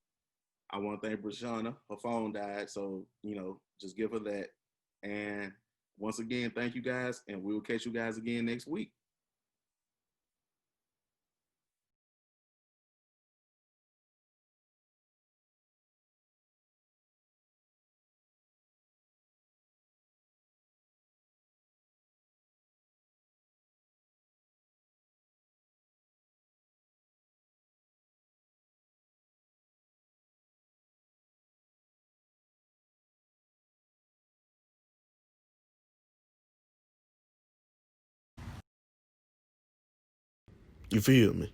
I want to thank Brishanna. Her phone died, so just give her that. And once again, thank you guys, and we'll catch you guys again next week. You feel me?